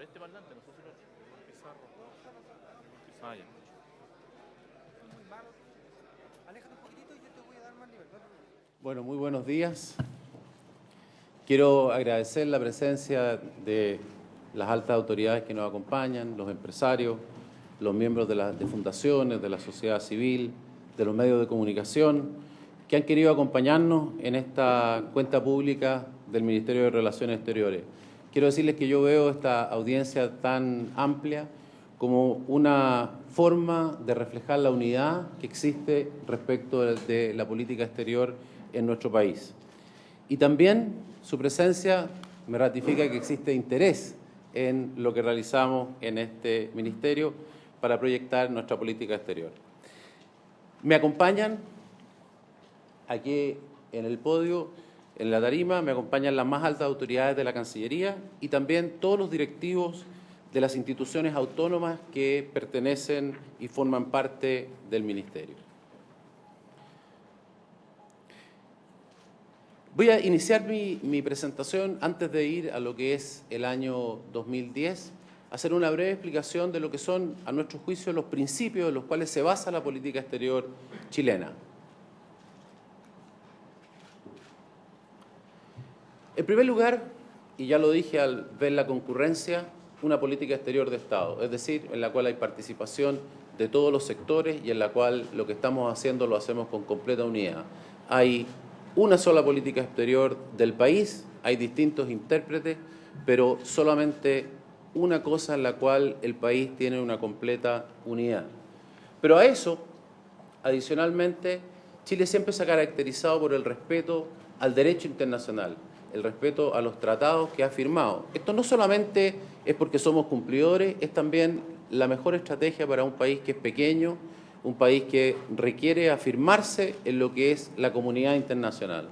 Pero este parlante, nosotros... Pizarro. Ah, ya. Muy malo. Aléjate un poquitito y yo te voy a dar más nivel. Bueno, muy buenos días. Quiero agradecer la presencia de las altas autoridades que nos acompañan, los empresarios, los miembros de fundaciones, de la sociedad civil, de los medios de comunicación, que han querido acompañarnos en esta cuenta pública del Ministerio de Relaciones Exteriores. Quiero decirles que yo veo esta audiencia tan amplia como una forma de reflejar la unidad que existe respecto de la política exterior en nuestro país. Y también su presencia me ratifica que existe interés en lo que realizamos en este ministerio para proyectar nuestra política exterior. Me acompañan aquí en el podio, en la tarima, me acompañan las más altas autoridades de la Cancillería y también todos los directivos de las instituciones autónomas que pertenecen y forman parte del ministerio. Voy a iniciar mi presentación antes de ir a lo que es el año 2010, hacer una breve explicación de lo que son, a nuestro juicio, los principios en los cuales se basa la política exterior chilena. En primer lugar, y ya lo dije al ver la concurrencia, una política exterior de Estado, es decir, en la cual hay participación de todos los sectores y en la cual lo que estamos haciendo lo hacemos con completa unidad. Hay una sola política exterior del país, hay distintos intérpretes, pero solamente una cosa en la cual el país tiene una completa unidad. Pero a eso, adicionalmente, Chile siempre se ha caracterizado por el respeto al derecho internacional, el respeto a los tratados que ha firmado. Esto no solamente es porque somos cumplidores, es también la mejor estrategia para un país que es pequeño, un país que requiere afirmarse en lo que es la comunidad internacional.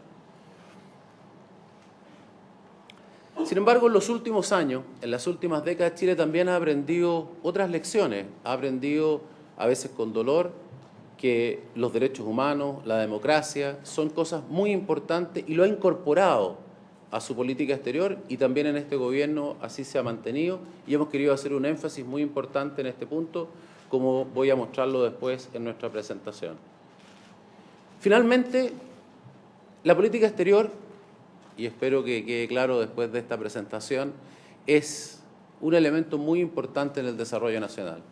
Sin embargo, en los últimos años, en las últimas décadas, Chile también ha aprendido otras lecciones. Ha aprendido, a veces con dolor, que los derechos humanos, la democracia, son cosas muy importantes y lo ha incorporado a su política exterior y también en este gobierno así se ha mantenido y hemos querido hacer un énfasis muy importante en este punto, como voy a mostrarlo después en nuestra presentación. Finalmente, la política exterior, y espero que quede claro después de esta presentación, es un elemento muy importante en el desarrollo nacional.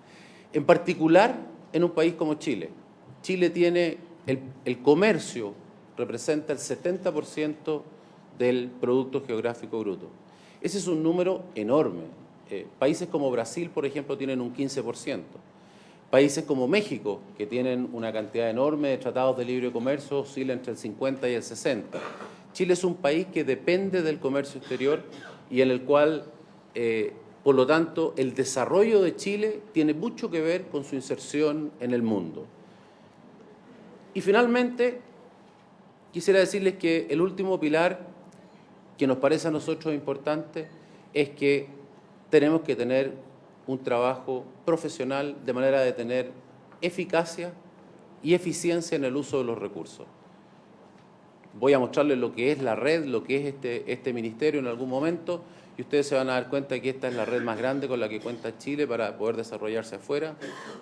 En particular, en un país como Chile. Chile tiene, el comercio representa el 70% del Producto Geográfico Bruto. Ese es un número enorme. Países como Brasil, por ejemplo, tienen un 15%. Países como México, que tienen una cantidad enorme de tratados de libre comercio, oscila entre el 50 y el 60. Chile es un país que depende del comercio exterior y en el cual, por lo tanto, el desarrollo de Chile tiene mucho que ver con su inserción en el mundo. Y finalmente, quisiera decirles que el último pilar que nos parece a nosotros importante es que tenemos que tener un trabajo profesional de manera de tener eficacia y eficiencia en el uso de los recursos. Voy a mostrarles lo que es la red, lo que es este ministerio en algún momento, y ustedes se van a dar cuenta que esta es la red más grande con la que cuenta Chile para poder desarrollarse afuera.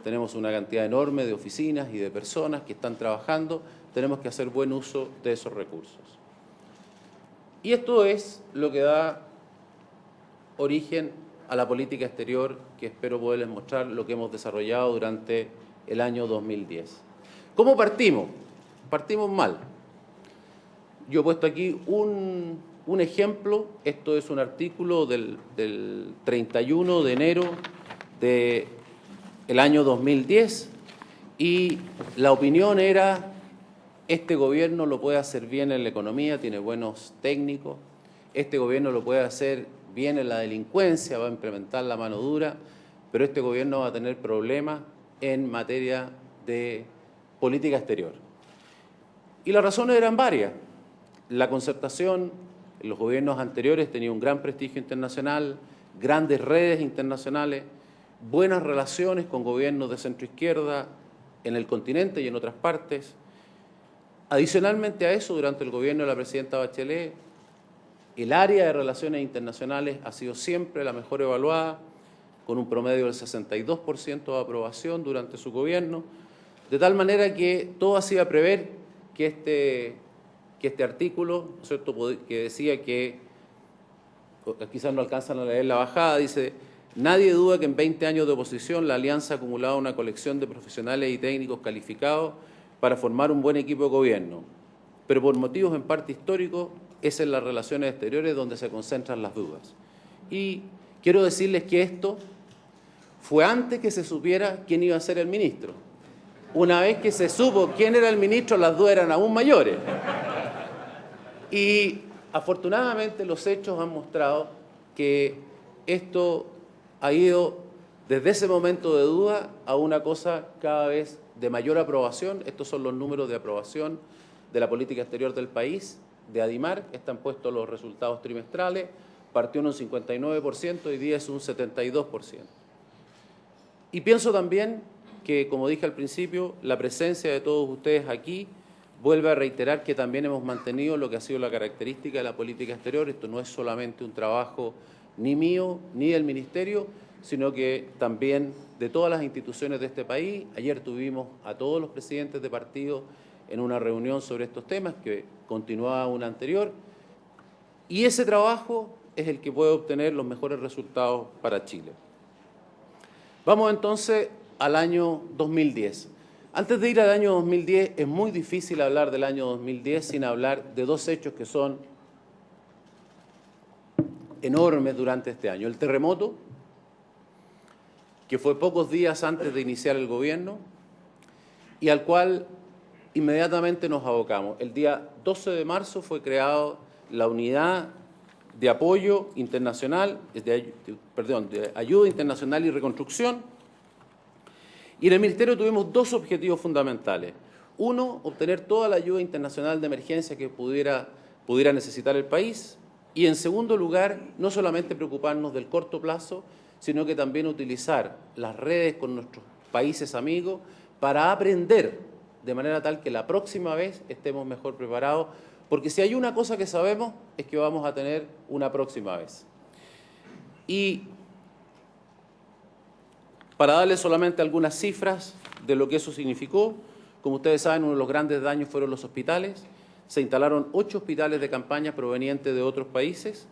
Tenemos una cantidad enorme de oficinas y de personas que están trabajando, tenemos que hacer buen uso de esos recursos. Y esto es lo que da origen a la política exterior, que espero poderles mostrar lo que hemos desarrollado durante el año 2010. ¿Cómo partimos? Partimos mal. Yo he puesto aquí un ejemplo. Esto es un artículo del 31 de enero del año 2010 y la opinión era: este gobierno lo puede hacer bien en la economía, tiene buenos técnicos, este gobierno lo puede hacer bien en la delincuencia, va a implementar la mano dura, pero este gobierno va a tener problemas en materia de política exterior. Y las razones eran varias. La concertación en los gobiernos anteriores tenía un gran prestigio internacional, grandes redes internacionales, buenas relaciones con gobiernos de centroizquierda en el continente y en otras partes. Adicionalmente a eso, durante el gobierno de la presidenta Bachelet, El área de relaciones internacionales ha sido siempre la mejor evaluada, con un promedio del 62% de aprobación durante su gobierno, de tal manera que todo hacía prever que este artículo, ¿no es cierto?, que decía que, quizás no alcanzan a leer la bajada, dice: nadie duda que en 20 años de oposición la Alianza ha acumulado una colección de profesionales y técnicos calificados para formar un buen equipo de gobierno, pero por motivos en parte históricos es en las relaciones exteriores donde se concentran las dudas. Y quiero decirles que esto fue antes que se supiera quién iba a ser el ministro. Una vez que se supo quién era el ministro, las dudas eran aún mayores. Y afortunadamente los hechos han mostrado que esto ha ido desde ese momento de duda a una cosa cada vez de mayor aprobación. Estos son los números de aprobación de la política exterior del país, de ADIMAR, están puestos los resultados trimestrales, partió en un 59%, hoy día es un 72%. Y pienso también que, como dije al principio, la presencia de todos ustedes aquí vuelve a reiterar que también hemos mantenido lo que ha sido la característica de la política exterior. Esto no es solamente un trabajo ni mío ni del Ministerio, sino que también de todas las instituciones de este país. Ayer tuvimos a todos los presidentes de partido en una reunión sobre estos temas que continuaba una anterior, y ese trabajo es el que puede obtener los mejores resultados para Chile. Vamos entonces al año 2010. Antes de ir al año 2010, es muy difícil hablar del año 2010 sin hablar de dos hechos que son enormes durante este año. El terremoto, que fue pocos días antes de iniciar el gobierno y al cual inmediatamente nos abocamos. El día 12 de marzo fue creada la Unidad de Apoyo Internacional, de Ayuda Internacional y Reconstrucción, y en el Ministerio tuvimos dos objetivos fundamentales. Uno, obtener toda la ayuda internacional de emergencia que pudiera necesitar el país, y en segundo lugar, no solamente preocuparnos del corto plazo, sino que también utilizar las redes con nuestros países amigos para aprender de manera tal que la próxima vez estemos mejor preparados, porque si hay una cosa que sabemos es que vamos a tener una próxima vez. Y para darles solamente algunas cifras de lo que eso significó, como ustedes saben, uno de los grandes daños fueron los hospitales. Se instalaron 8 hospitales de campaña provenientes de otros países,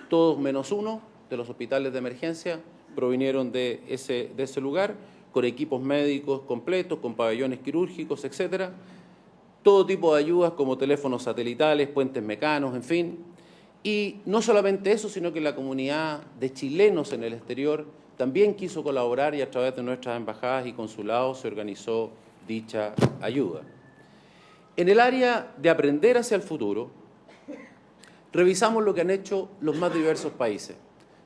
todos menos uno de los hospitales de emergencia provinieron de ese lugar, con equipos médicos completos, con pabellones quirúrgicos, etcétera. Todo tipo de ayudas como teléfonos satelitales, puentes mecanos, en fin. Y no solamente eso, sino que la comunidad de chilenos en el exterior también quiso colaborar y a través de nuestras embajadas y consulados se organizó dicha ayuda. En el área de aprender hacia el futuro, revisamos lo que han hecho los más diversos países.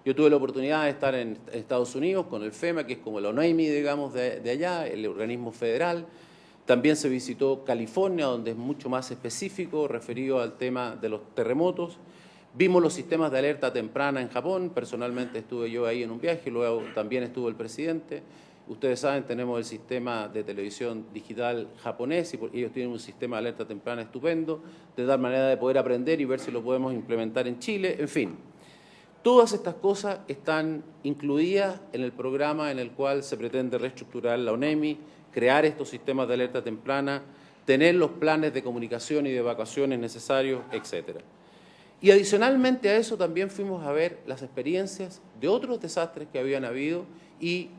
Yo tuve la oportunidad de estar en Estados Unidos con el FEMA, que es como el ONEMI, digamos, de allá, el organismo federal. También se visitó California, donde es mucho más específico, referido al tema de los terremotos. Vimos los sistemas de alerta temprana en Japón. Personalmente estuve yo ahí en un viaje, luego también estuvo el presidente. Ustedes saben, tenemos el sistema de televisión digital japonés y ellos tienen un sistema de alerta temprana estupendo, de tal manera de poder aprender y ver si lo podemos implementar en Chile, en fin. Todas estas cosas están incluidas en el programa en el cual se pretende reestructurar la ONEMI, crear estos sistemas de alerta temprana, tener los planes de comunicación y de evacuaciones necesarios, etc. Y adicionalmente a eso también fuimos a ver las experiencias de otros desastres que habían habido y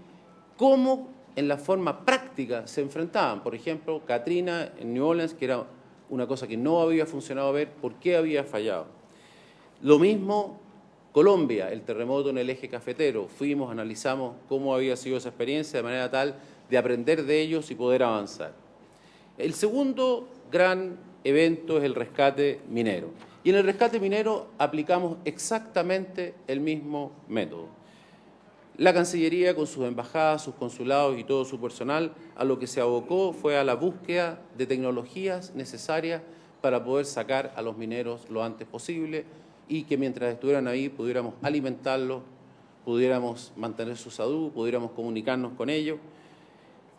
cómo en la forma práctica se enfrentaban. Por ejemplo, Katrina en New Orleans, que era una cosa que no había funcionado, ver por qué había fallado. Lo mismo Colombia, el terremoto en el eje cafetero. Fuimos, analizamos cómo había sido esa experiencia de manera tal de aprender de ellos y poder avanzar. El segundo gran evento es el rescate minero. Y en el rescate minero aplicamos exactamente el mismo método. La Cancillería, con sus embajadas, sus consulados y todo su personal, a lo que se abocó fue a la búsqueda de tecnologías necesarias para poder sacar a los mineros lo antes posible y que mientras estuvieran ahí pudiéramos alimentarlos, pudiéramos mantener su salud, pudiéramos comunicarnos con ellos.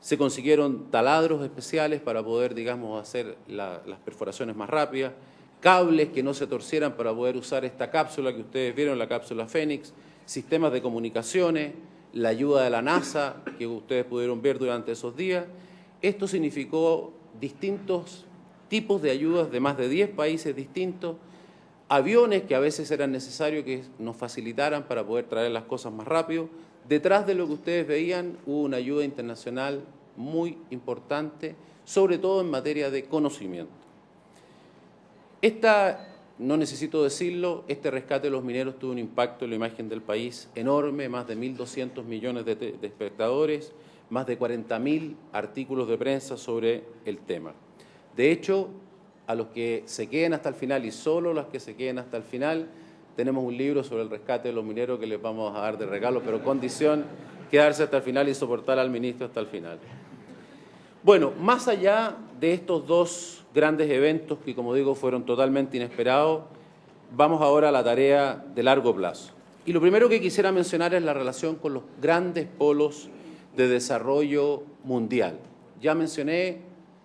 Se consiguieron taladros especiales para poder, digamos, hacer las perforaciones más rápidas. cables que no se torcieran para poder usar esta cápsula que ustedes vieron, la cápsula Fénix, sistemas de comunicaciones, la ayuda de la NASA que ustedes pudieron ver durante esos días. Esto significó distintos tipos de ayudas de más de 10 países distintos, aviones que a veces eran necesarios que nos facilitaran para poder traer las cosas más rápido. Detrás de lo que ustedes veían hubo una ayuda internacional muy importante, sobre todo en materia de conocimiento. No necesito decirlo, este rescate de los mineros tuvo un impacto en la imagen del país enorme, más de 1.200 millones de espectadores, más de 40.000 artículos de prensa sobre el tema. De hecho, a los que se queden hasta el final y solo los que se queden hasta el final, tenemos un libro sobre el rescate de los mineros que les vamos a dar de regalo, pero condición quedarse hasta el final y soportar al ministro hasta el final. Bueno, más allá de estos dos grandes eventos que, como digo, fueron totalmente inesperados, vamos ahora a la tarea de largo plazo. Y lo primero que quisiera mencionar es la relación con los grandes polos de desarrollo mundial. Ya mencioné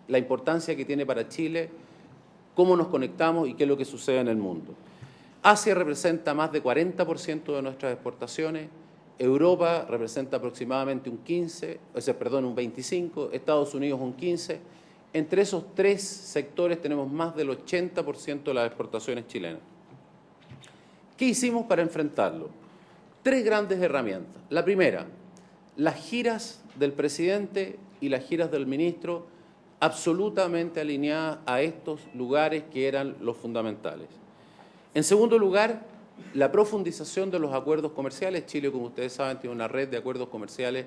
la importancia que tiene para Chile, cómo nos conectamos y qué es lo que sucede en el mundo. Asia representa más de 40% de nuestras exportaciones, Europa representa aproximadamente un 25%, Estados Unidos un 15%. Entre esos tres sectores tenemos más del 80% de las exportaciones chilenas. ¿Qué hicimos para enfrentarlo? Tres grandes herramientas. La primera, las giras del presidente y las giras del ministro absolutamente alineadas a estos lugares que eran los fundamentales. En segundo lugar, la profundización de los acuerdos comerciales. Chile, como ustedes saben, tiene una red de acuerdos comerciales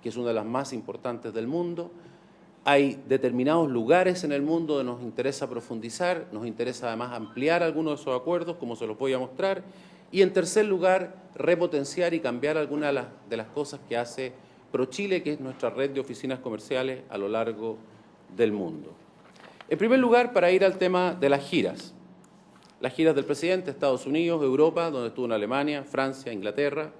que es una de las más importantes del mundo. Hay determinados lugares en el de donde nos interesa profundizar, nos interesa además ampliar algunos de esos acuerdos, como se los voy a mostrar. Y en tercer lugar, repotenciar y cambiar algunas de las cosas que hace ProChile, que es nuestra red de oficinas comerciales a lo largo del mundo. En primer lugar, para ir al tema de las giras del presidente, Estados Unidos, Europa, donde estuvo en Alemania, Francia, Inglaterra,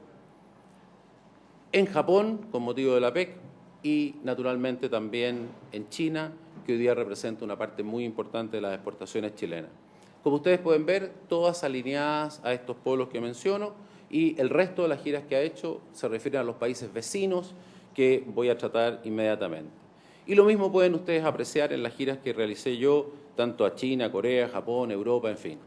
en Japón, con motivo de la APEC, y naturalmente también en China, que hoy día representa una parte muy importante de las exportaciones chilenas. Como ustedes pueden ver, todas alineadas a estos polos que menciono, y el resto de las giras que ha hecho se refieren a los países vecinos, que voy a tratar inmediatamente. Y lo mismo pueden ustedes apreciar en las giras que realicé yo, tanto a China, Corea, Japón, Europa, en fin.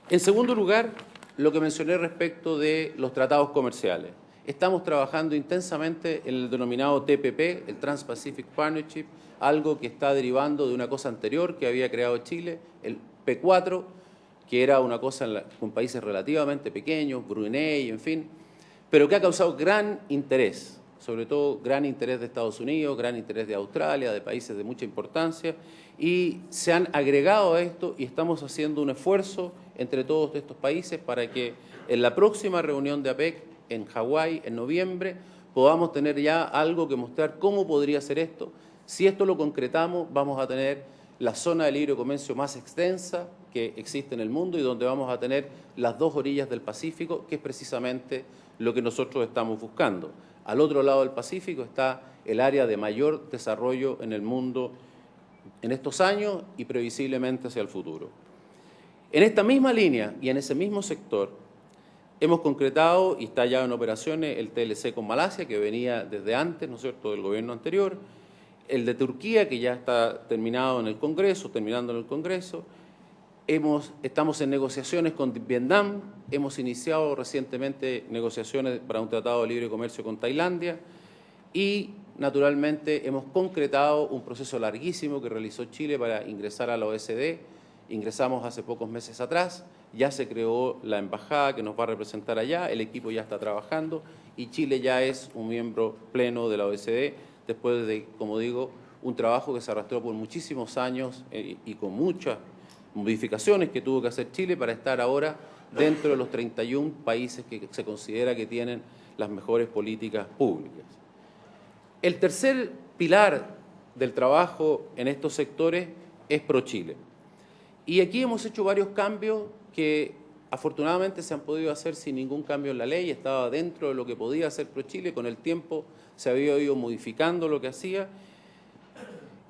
En segundo lugar, lo que mencioné respecto de los tratados comerciales. Estamos trabajando intensamente en el denominado TPP, el Trans-Pacific Partnership, algo que está derivando de una cosa anterior que había creado Chile, el P4, que era una cosa con países relativamente pequeños, Brunei, en fin, pero que ha causado gran interés, sobre todo gran interés de Estados Unidos, gran interés de Australia, de países de mucha importancia, y se han agregado a esto y estamos haciendo un esfuerzo entre todos estos países para que en la próxima reunión de APEC en Hawái, en noviembre, podamos tener ya algo que mostrar cómo podría ser esto. Si esto lo concretamos, vamos a tener la zona de libre comercio más extensa que existe en el mundo y donde vamos a tener las dos orillas del Pacífico, que es precisamente lo que nosotros estamos buscando. Al otro lado del Pacífico está el área de mayor desarrollo en el mundo en estos años y previsiblemente hacia el futuro. En esta misma línea y en ese mismo sector, hemos concretado y está ya en operaciones el TLC con Malasia, que venía desde antes, ¿no es cierto?, del gobierno anterior, el de Turquía, que ya está terminando en el Congreso. Estamos en negociaciones con Vietnam, hemos iniciado recientemente negociaciones para un tratado de libre comercio con Tailandia y, naturalmente, hemos concretado un proceso larguísimo que realizó Chile para ingresar a la OECD. Ingresamos hace pocos meses atrás, ya se creó la embajada que nos va a representar allá, el equipo ya está trabajando y Chile ya es un miembro pleno de la OECD después de, como digo, un trabajo que se arrastró por muchísimos años y con muchas modificaciones que tuvo que hacer Chile para estar ahora dentro de los 31 países que se considera que tienen las mejores políticas públicas. El tercer pilar del trabajo en estos sectores es ProChile. Y aquí hemos hecho varios cambios que afortunadamente se han podido hacer sin ningún cambio en la ley, estaba dentro de lo que podía hacer ProChile, con el tiempo se había ido modificando lo que hacía.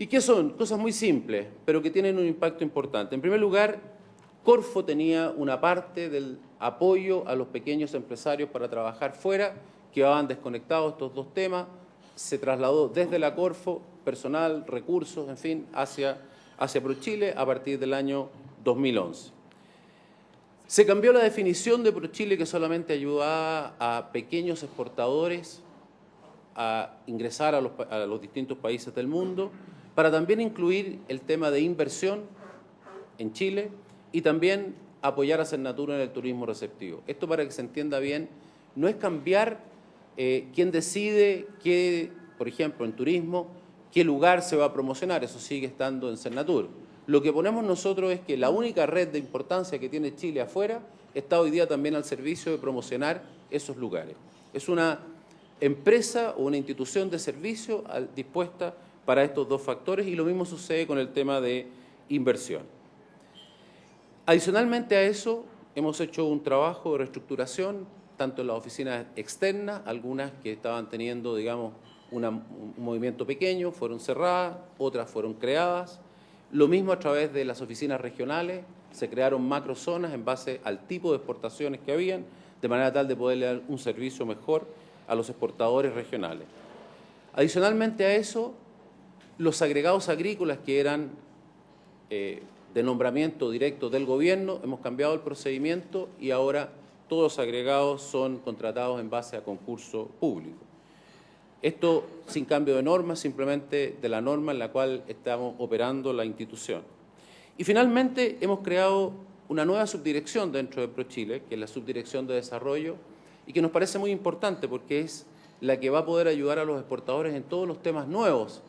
¿Y qué son? Cosas muy simples, pero que tienen un impacto importante. En primer lugar, Corfo tenía una parte del apoyo a los pequeños empresarios para trabajar fuera, quedaban desconectados estos dos temas, se trasladó desde la Corfo, personal, recursos, en fin, hacia ProChile a partir del año 2011. Se cambió la definición de ProChile, que solamente ayudaba a pequeños exportadores a ingresar a los distintos países del mundo, para también incluir el tema de inversión en Chile y también apoyar a Cernatura en el turismo receptivo. Esto, para que se entienda bien, no es cambiar quién decide qué, por ejemplo, en turismo, qué lugar se va a promocionar, eso sigue estando en Cernatura. Lo que ponemos nosotros es que la única red de importancia que tiene Chile afuera está hoy día también al servicio de promocionar esos lugares. Es una empresa o una institución de servicio dispuesta para estos dos factores, y lo mismo sucede con el tema de inversión. Adicionalmente a eso, hemos hecho un trabajo de reestructuración, tanto en las oficinas externas, algunas que estaban teniendo, digamos, un movimiento pequeño, fueron cerradas, otras fueron creadas. Lo mismo a través de las oficinas regionales, se crearon macrozonas en base al tipo de exportaciones que habían, de manera tal de poderle dar un servicio mejor a los exportadores regionales. Adicionalmente a eso, los agregados agrícolas que eran de nombramiento directo del gobierno, hemos cambiado el procedimiento y ahora todos los agregados son contratados en base a concurso público. Esto sin cambio de norma, simplemente de la norma en la cual estamos operando la institución. Y finalmente hemos creado una nueva subdirección dentro de ProChile, que es la Subdirección de Desarrollo, y que nos parece muy importante porque es la que va a poder ayudar a los exportadores en todos los temas nuevos,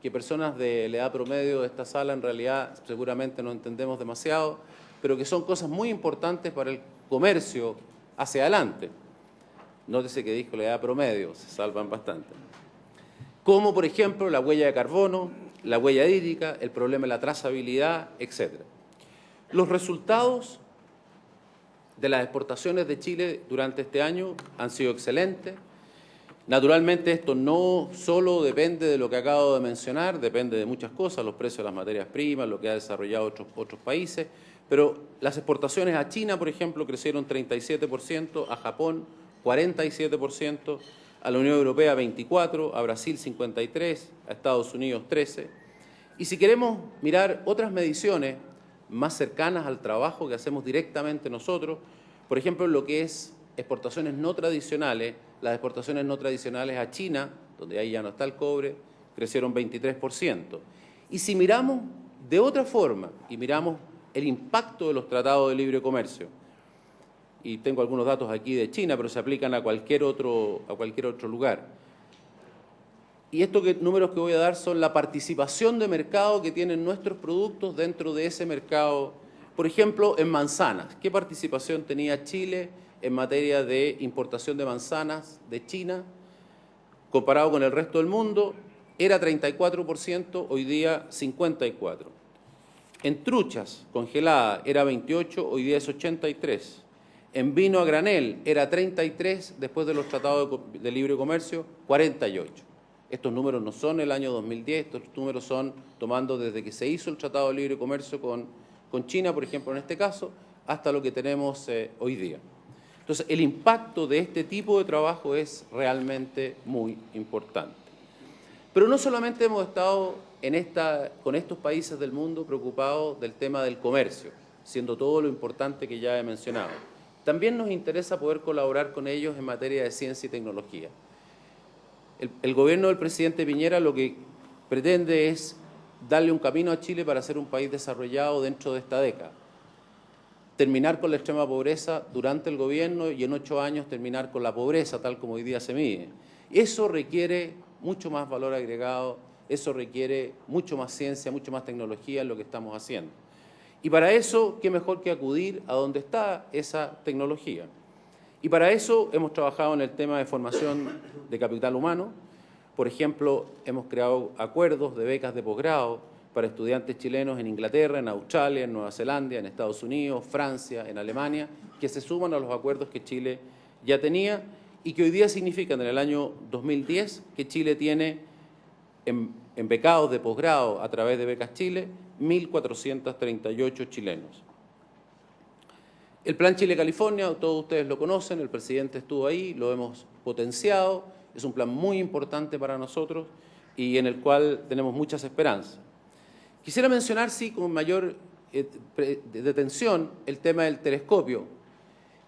que personas de la edad promedio de esta sala en realidad seguramente no entendemos demasiado, pero que son cosas muy importantes para el comercio hacia adelante. Nótese que dijo la edad promedio, se salvan bastante. Como, por ejemplo, la huella de carbono, la huella hídrica, el problema de la trazabilidad, etc. Los resultados de las exportaciones de Chile durante este año han sido excelentes. Naturalmente, esto no solo depende de lo que acabo de mencionar, depende de muchas cosas, los precios de las materias primas, lo que ha desarrollado otros países, pero las exportaciones a China, por ejemplo, crecieron 37%, a Japón 47%, a la Unión Europea 24%, a Brasil 53%, a Estados Unidos 13%. Y si queremos mirar otras mediciones más cercanas al trabajo que hacemos directamente nosotros, por ejemplo, lo que es exportaciones no tradicionales, las exportaciones no tradicionales a China, donde ahí ya no está el cobre, crecieron 23%. Y si miramos de otra forma y miramos el impacto de los tratados de libre comercio, y tengo algunos datos aquí de China, pero se aplican a cualquier otro lugar. Y estos números que voy a dar son la participación de mercado que tienen nuestros productos dentro de ese mercado. Por ejemplo, en manzanas, ¿qué participación tenía Chile en materia de importación de manzanas de China? Comparado con el resto del mundo, era 34%, hoy día 54%. En truchas congeladas era 28%, hoy día es 83%. En vino a granel era 33%, después de los tratados de libre comercio, 48%. Estos números no son el año 2010, estos números son tomando desde que se hizo el tratado de libre comercio con China, por ejemplo, en este caso, hasta lo que tenemos hoy día. Entonces, el impacto de este tipo de trabajo es realmente muy importante. Pero no solamente hemos estado con estos países del mundo preocupados del tema del comercio, siendo todo lo importante que ya he mencionado. También nos interesa poder colaborar con ellos en materia de ciencia y tecnología. El gobierno del presidente Piñera lo que pretende es darle un camino a Chile para ser un país desarrollado dentro de esta década. Terminar con la extrema pobreza durante el gobierno y en 8 años terminar con la pobreza tal como hoy día se mide. Eso requiere mucho más valor agregado, eso requiere mucho más ciencia, mucho más tecnología en lo que estamos haciendo. Y para eso, ¿qué mejor que acudir a donde está esa tecnología? Y para eso hemos trabajado en el tema de formación de capital humano. Por ejemplo, hemos creado acuerdos de becas de posgrado para estudiantes chilenos en Inglaterra, en Australia, en Nueva Zelanda, en Estados Unidos, Francia, en Alemania, que se suman a los acuerdos que Chile ya tenía y que hoy día significan en el año 2010 que Chile tiene en becados de posgrado a través de Becas Chile, 1.438 chilenos. El Plan Chile-California, todos ustedes lo conocen, el presidente estuvo ahí, lo hemos potenciado, es un plan muy importante para nosotros y en el cual tenemos muchas esperanzas. Quisiera mencionar, sí, con mayor detención, el tema del telescopio.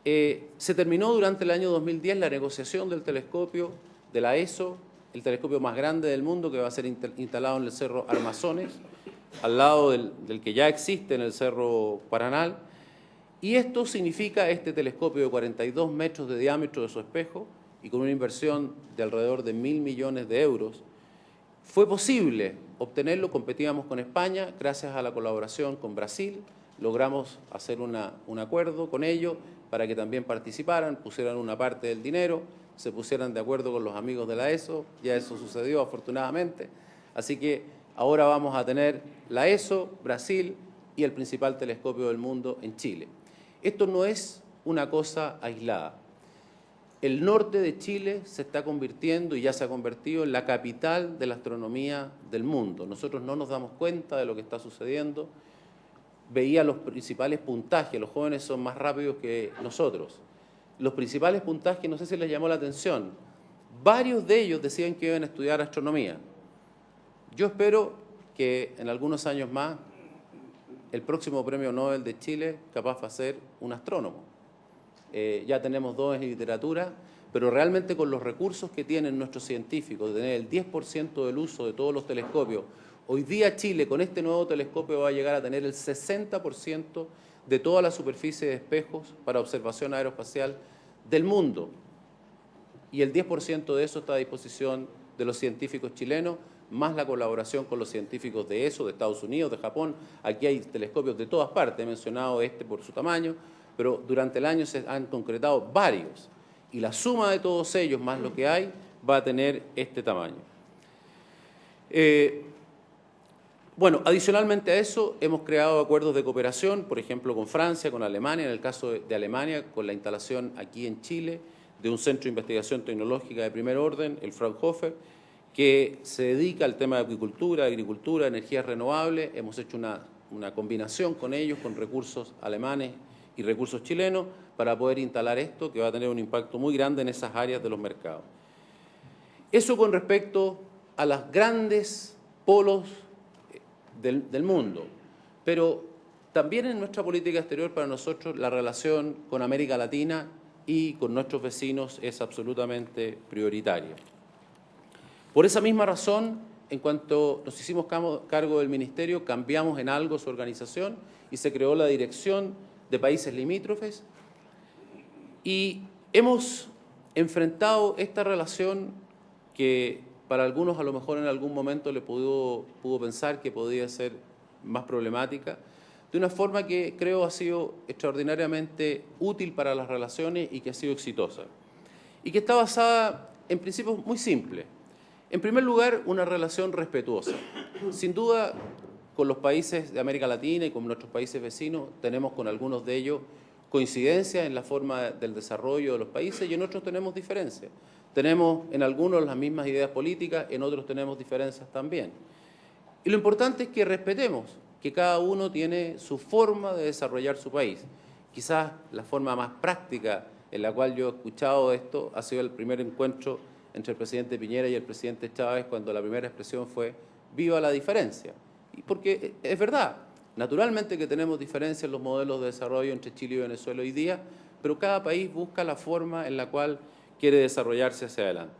Se terminó durante el año 2010 la negociación del telescopio de la ESO, el telescopio más grande del mundo que va a ser instalado en el Cerro Armazones, al lado del que ya existe en el Cerro Paranal. Y esto significa este telescopio de 42 metros de diámetro de su espejo y con una inversión de alrededor de 1.000 millones de euros. Fue posible obtenerlo, competíamos con España, gracias a la colaboración con Brasil, logramos hacer un acuerdo con ellos para que también participaran, pusieran una parte del dinero, se pusieran de acuerdo con los amigos de la ESO, ya eso sucedió afortunadamente, así que ahora vamos a tener la ESO, Brasil y el principal telescopio del mundo en Chile. Esto no es una cosa aislada. El norte de Chile se está convirtiendo y ya se ha convertido en la capital de la astronomía del mundo. Nosotros no nos damos cuenta de lo que está sucediendo. Veía los principales puntajes, los jóvenes son más rápidos que nosotros. Los principales puntajes, no sé si les llamó la atención, varios de ellos decían que iban a estudiar astronomía. Yo espero que en algunos años más el próximo Premio Nobel de Chile capaz va a ser un astrónomo. Ya tenemos 2 en literatura, pero realmente con los recursos que tienen nuestros científicos, de tener el 10% del uso de todos los telescopios, hoy día Chile con este nuevo telescopio va a llegar a tener el 60% de toda la superficie de espejos para observación aeroespacial del mundo. Y el 10% de eso está a disposición de los científicos chilenos, más la colaboración con los científicos de ESO, de Estados Unidos, de Japón. Aquí hay telescopios de todas partes, he mencionado este por su tamaño, pero durante el año se han concretado varios. Y la suma de todos ellos, más lo que hay, va a tener este tamaño. Bueno, adicionalmente a eso, hemos creado acuerdos de cooperación, por ejemplo, con Francia, con Alemania, en el caso de Alemania, con la instalación aquí en Chile de un centro de investigación tecnológica de primer orden, el Fraunhofer, que se dedica al tema de acuicultura, agricultura, energías renovables. Hemos hecho una combinación con ellos, con recursos alemanes y recursos chilenos, para poder instalar esto, que va a tener un impacto muy grande en esas áreas de los mercados. Eso con respecto a los grandes polos del mundo, pero también en nuestra política exterior para nosotros la relación con América Latina y con nuestros vecinos es absolutamente prioritaria. Por esa misma razón, en cuanto nos hicimos cargo del Ministerio, cambiamos en algo su organización y se creó la Dirección de Países Limítrofes y hemos enfrentado esta relación que para algunos a lo mejor en algún momento le pudo pensar que podía ser más problemática, de una forma que creo ha sido extraordinariamente útil para las relaciones y que ha sido exitosa. Y que está basada en principios muy simples. En primer lugar, una relación respetuosa. Sin duda, con los países de América Latina y con nuestros países vecinos, tenemos con algunos de ellos coincidencias en la forma del desarrollo de los países y en otros tenemos diferencias. Tenemos en algunos las mismas ideas políticas, en otros tenemos diferencias también. Y lo importante es que respetemos que cada uno tiene su forma de desarrollar su país. Quizás la forma más práctica en la cual yo he escuchado esto ha sido el primer encuentro entre el presidente Piñera y el presidente Chávez, cuando la primera expresión fue «viva la diferencia». Y porque es verdad, naturalmente que tenemos diferencias en los modelos de desarrollo entre Chile y Venezuela hoy día, pero cada país busca la forma en la cual quiere desarrollarse hacia adelante.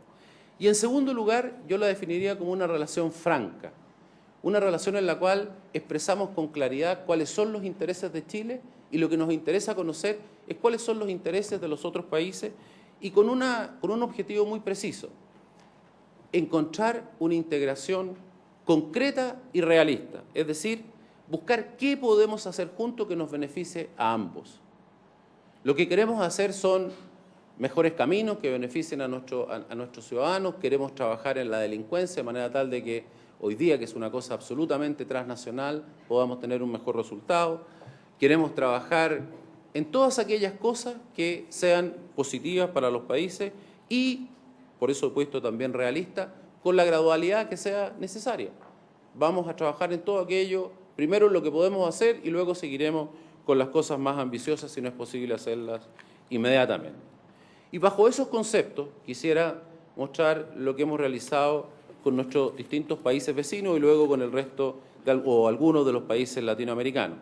Y en segundo lugar, yo la definiría como una relación franca, una relación en la cual expresamos con claridad cuáles son los intereses de Chile y lo que nos interesa conocer es cuáles son los intereses de los otros países y con un objetivo muy preciso, encontrar una integración concreta y realista, es decir, buscar qué podemos hacer juntos que nos beneficie a ambos. Lo que queremos hacer son mejores caminos que beneficien a nuestros ciudadanos, queremos trabajar en la delincuencia de manera tal de que hoy día, que es una cosa absolutamente transnacional, podamos tener un mejor resultado, queremos trabajar en todas aquellas cosas que sean positivas para los países y, por eso he puesto también realista, con la gradualidad que sea necesaria. Vamos a trabajar en todo aquello, primero en lo que podemos hacer y luego seguiremos con las cosas más ambiciosas si no es posible hacerlas inmediatamente. Y bajo esos conceptos quisiera mostrar lo que hemos realizado con nuestros distintos países vecinos y luego con el resto o algunos de los países latinoamericanos.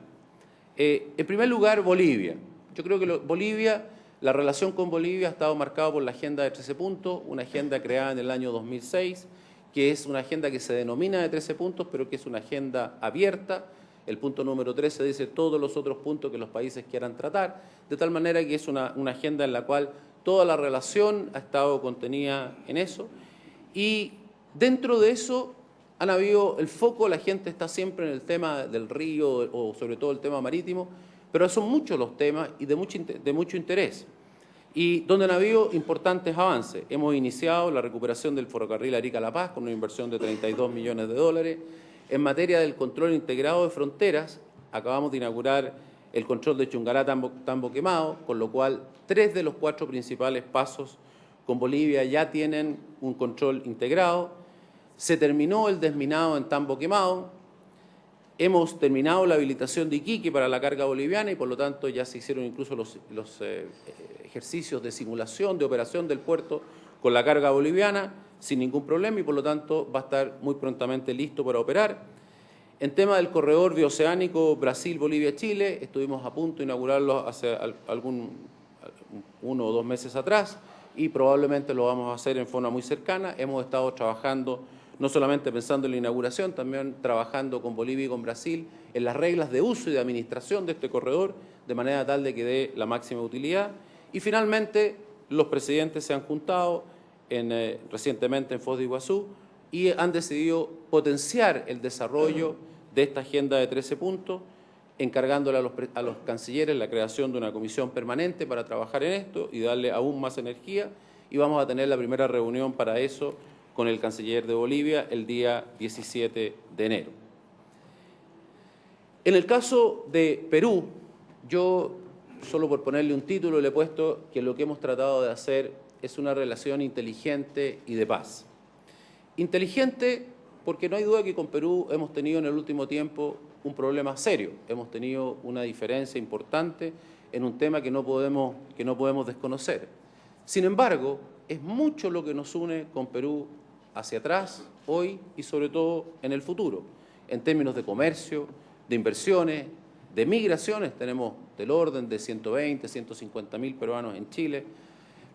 En primer lugar, Bolivia. Yo creo que Bolivia, la relación con Bolivia ha estado marcada por la Agenda de 13 puntos, una agenda creada en el año 2006, que es una agenda que se denomina de 13 puntos, pero que es una agenda abierta. El punto número 13 dice todos los otros puntos que los países quieran tratar, de tal manera que es una agenda en la cual toda la relación ha estado contenida en eso. Y dentro de eso han habido el foco, la gente está siempre en el tema del río o sobre todo el tema marítimo, pero son muchos los temas y de mucho interés. Y donde han habido importantes avances. Hemos iniciado la recuperación del ferrocarril Arica-La Paz con una inversión de 32 millones de dólares. En materia del control integrado de fronteras, acabamos de inaugurar el control de Chungará-Tambo Quemado, con lo cual 3 de los 4 principales pasos con Bolivia ya tienen un control integrado. Se terminó el desminado en Tambo Quemado. Hemos terminado la habilitación de Iquique para la carga boliviana y por lo tanto ya se hicieron incluso los ejercicios de simulación, de operación del puerto con la carga boliviana sin ningún problema y por lo tanto va a estar muy prontamente listo para operar. En tema del corredor bioceánico Brasil-Bolivia-Chile, estuvimos a punto de inaugurarlo hace 1 o 2 meses atrás y probablemente lo vamos a hacer en forma muy cercana. Hemos estado trabajando no solamente pensando en la inauguración, también trabajando con Bolivia y con Brasil en las reglas de uso y de administración de este corredor, de manera tal de que dé la máxima utilidad. Y finalmente, los presidentes se han juntado recientemente en Foz de Iguazú y han decidido potenciar el desarrollo de esta agenda de 13 puntos, encargándole a los cancilleres la creación de una comisión permanente para trabajar en esto y darle aún más energía. Y vamos a tener la primera reunión para eso con el canciller de Bolivia el día 17 de enero. En el caso de Perú, yo, solo por ponerle un título, le he puesto que lo que hemos tratado de hacer es una relación inteligente y de paz. Inteligente porque no hay duda que con Perú hemos tenido en el último tiempo un problema serio. Hemos tenido una diferencia importante en un tema que no podemos desconocer. Sin embargo, es mucho lo que nos une con Perú hacia atrás, hoy y sobre todo en el futuro, en términos de comercio, de inversiones, de migraciones. Tenemos del orden de 120, 150.000 peruanos en Chile.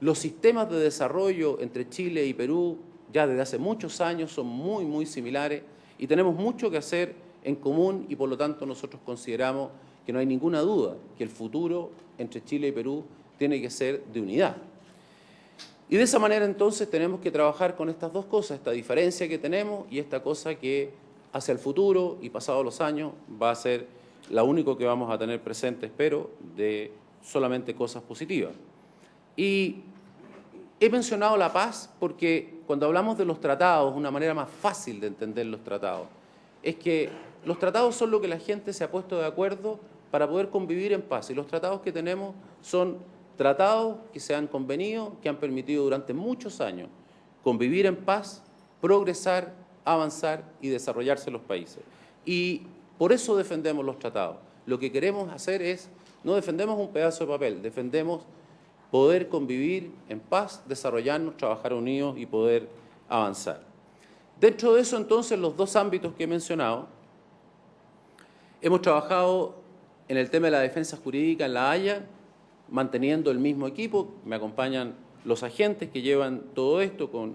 Los sistemas de desarrollo entre Chile y Perú ya desde hace muchos años son muy, muy similares y tenemos mucho que hacer en común y por lo tanto nosotros consideramos que no hay ninguna duda que el futuro entre Chile y Perú tiene que ser de unidad. Y de esa manera entonces tenemos que trabajar con estas dos cosas, esta diferencia que tenemos y esta cosa que hacia el futuro y pasados los años va a ser la única que vamos a tener presente, espero, de solamente cosas positivas. Y he mencionado la paz porque cuando hablamos de los tratados, una manera más fácil de entender los tratados, es que los tratados son lo que la gente se ha puesto de acuerdo para poder convivir en paz. Y los tratados que tenemos son tratados que se han convenido, que han permitido durante muchos años convivir en paz, progresar, avanzar y desarrollarse los países. Y por eso defendemos los tratados. Lo que queremos hacer es, no defendemos un pedazo de papel, defendemos poder convivir en paz, desarrollarnos, trabajar unidos y poder avanzar. Dentro de eso, entonces, los dos ámbitos que he mencionado, hemos trabajado en el tema de la defensa jurídica en La Haya, manteniendo el mismo equipo. Me acompañan los agentes que llevan todo esto con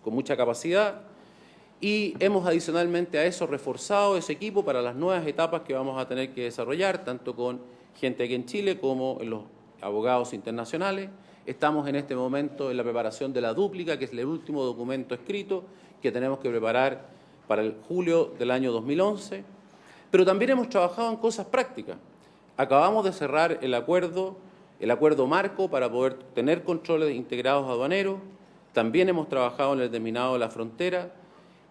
mucha capacidad y hemos adicionalmente a eso reforzado ese equipo para las nuevas etapas que vamos a tener que desarrollar, tanto con gente aquí en Chile como en los abogados internacionales. Estamos en este momento en la preparación de la dúplica, que es el último documento escrito que tenemos que preparar para el julio del año 2011, pero también hemos trabajado en cosas prácticas. Acabamos de cerrar el acuerdo marco para poder tener controles integrados aduaneros. También hemos trabajado en el desminado de la frontera.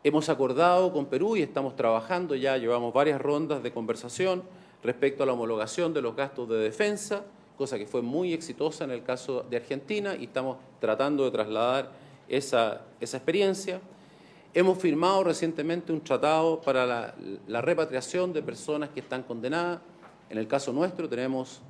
Hemos acordado con Perú y estamos trabajando ya, llevamos varias rondas de conversación respecto a la homologación de los gastos de defensa, cosa que fue muy exitosa en el caso de Argentina y estamos tratando de trasladar esa experiencia. Hemos firmado recientemente un tratado para la repatriación de personas que están condenadas. En el caso nuestro tenemos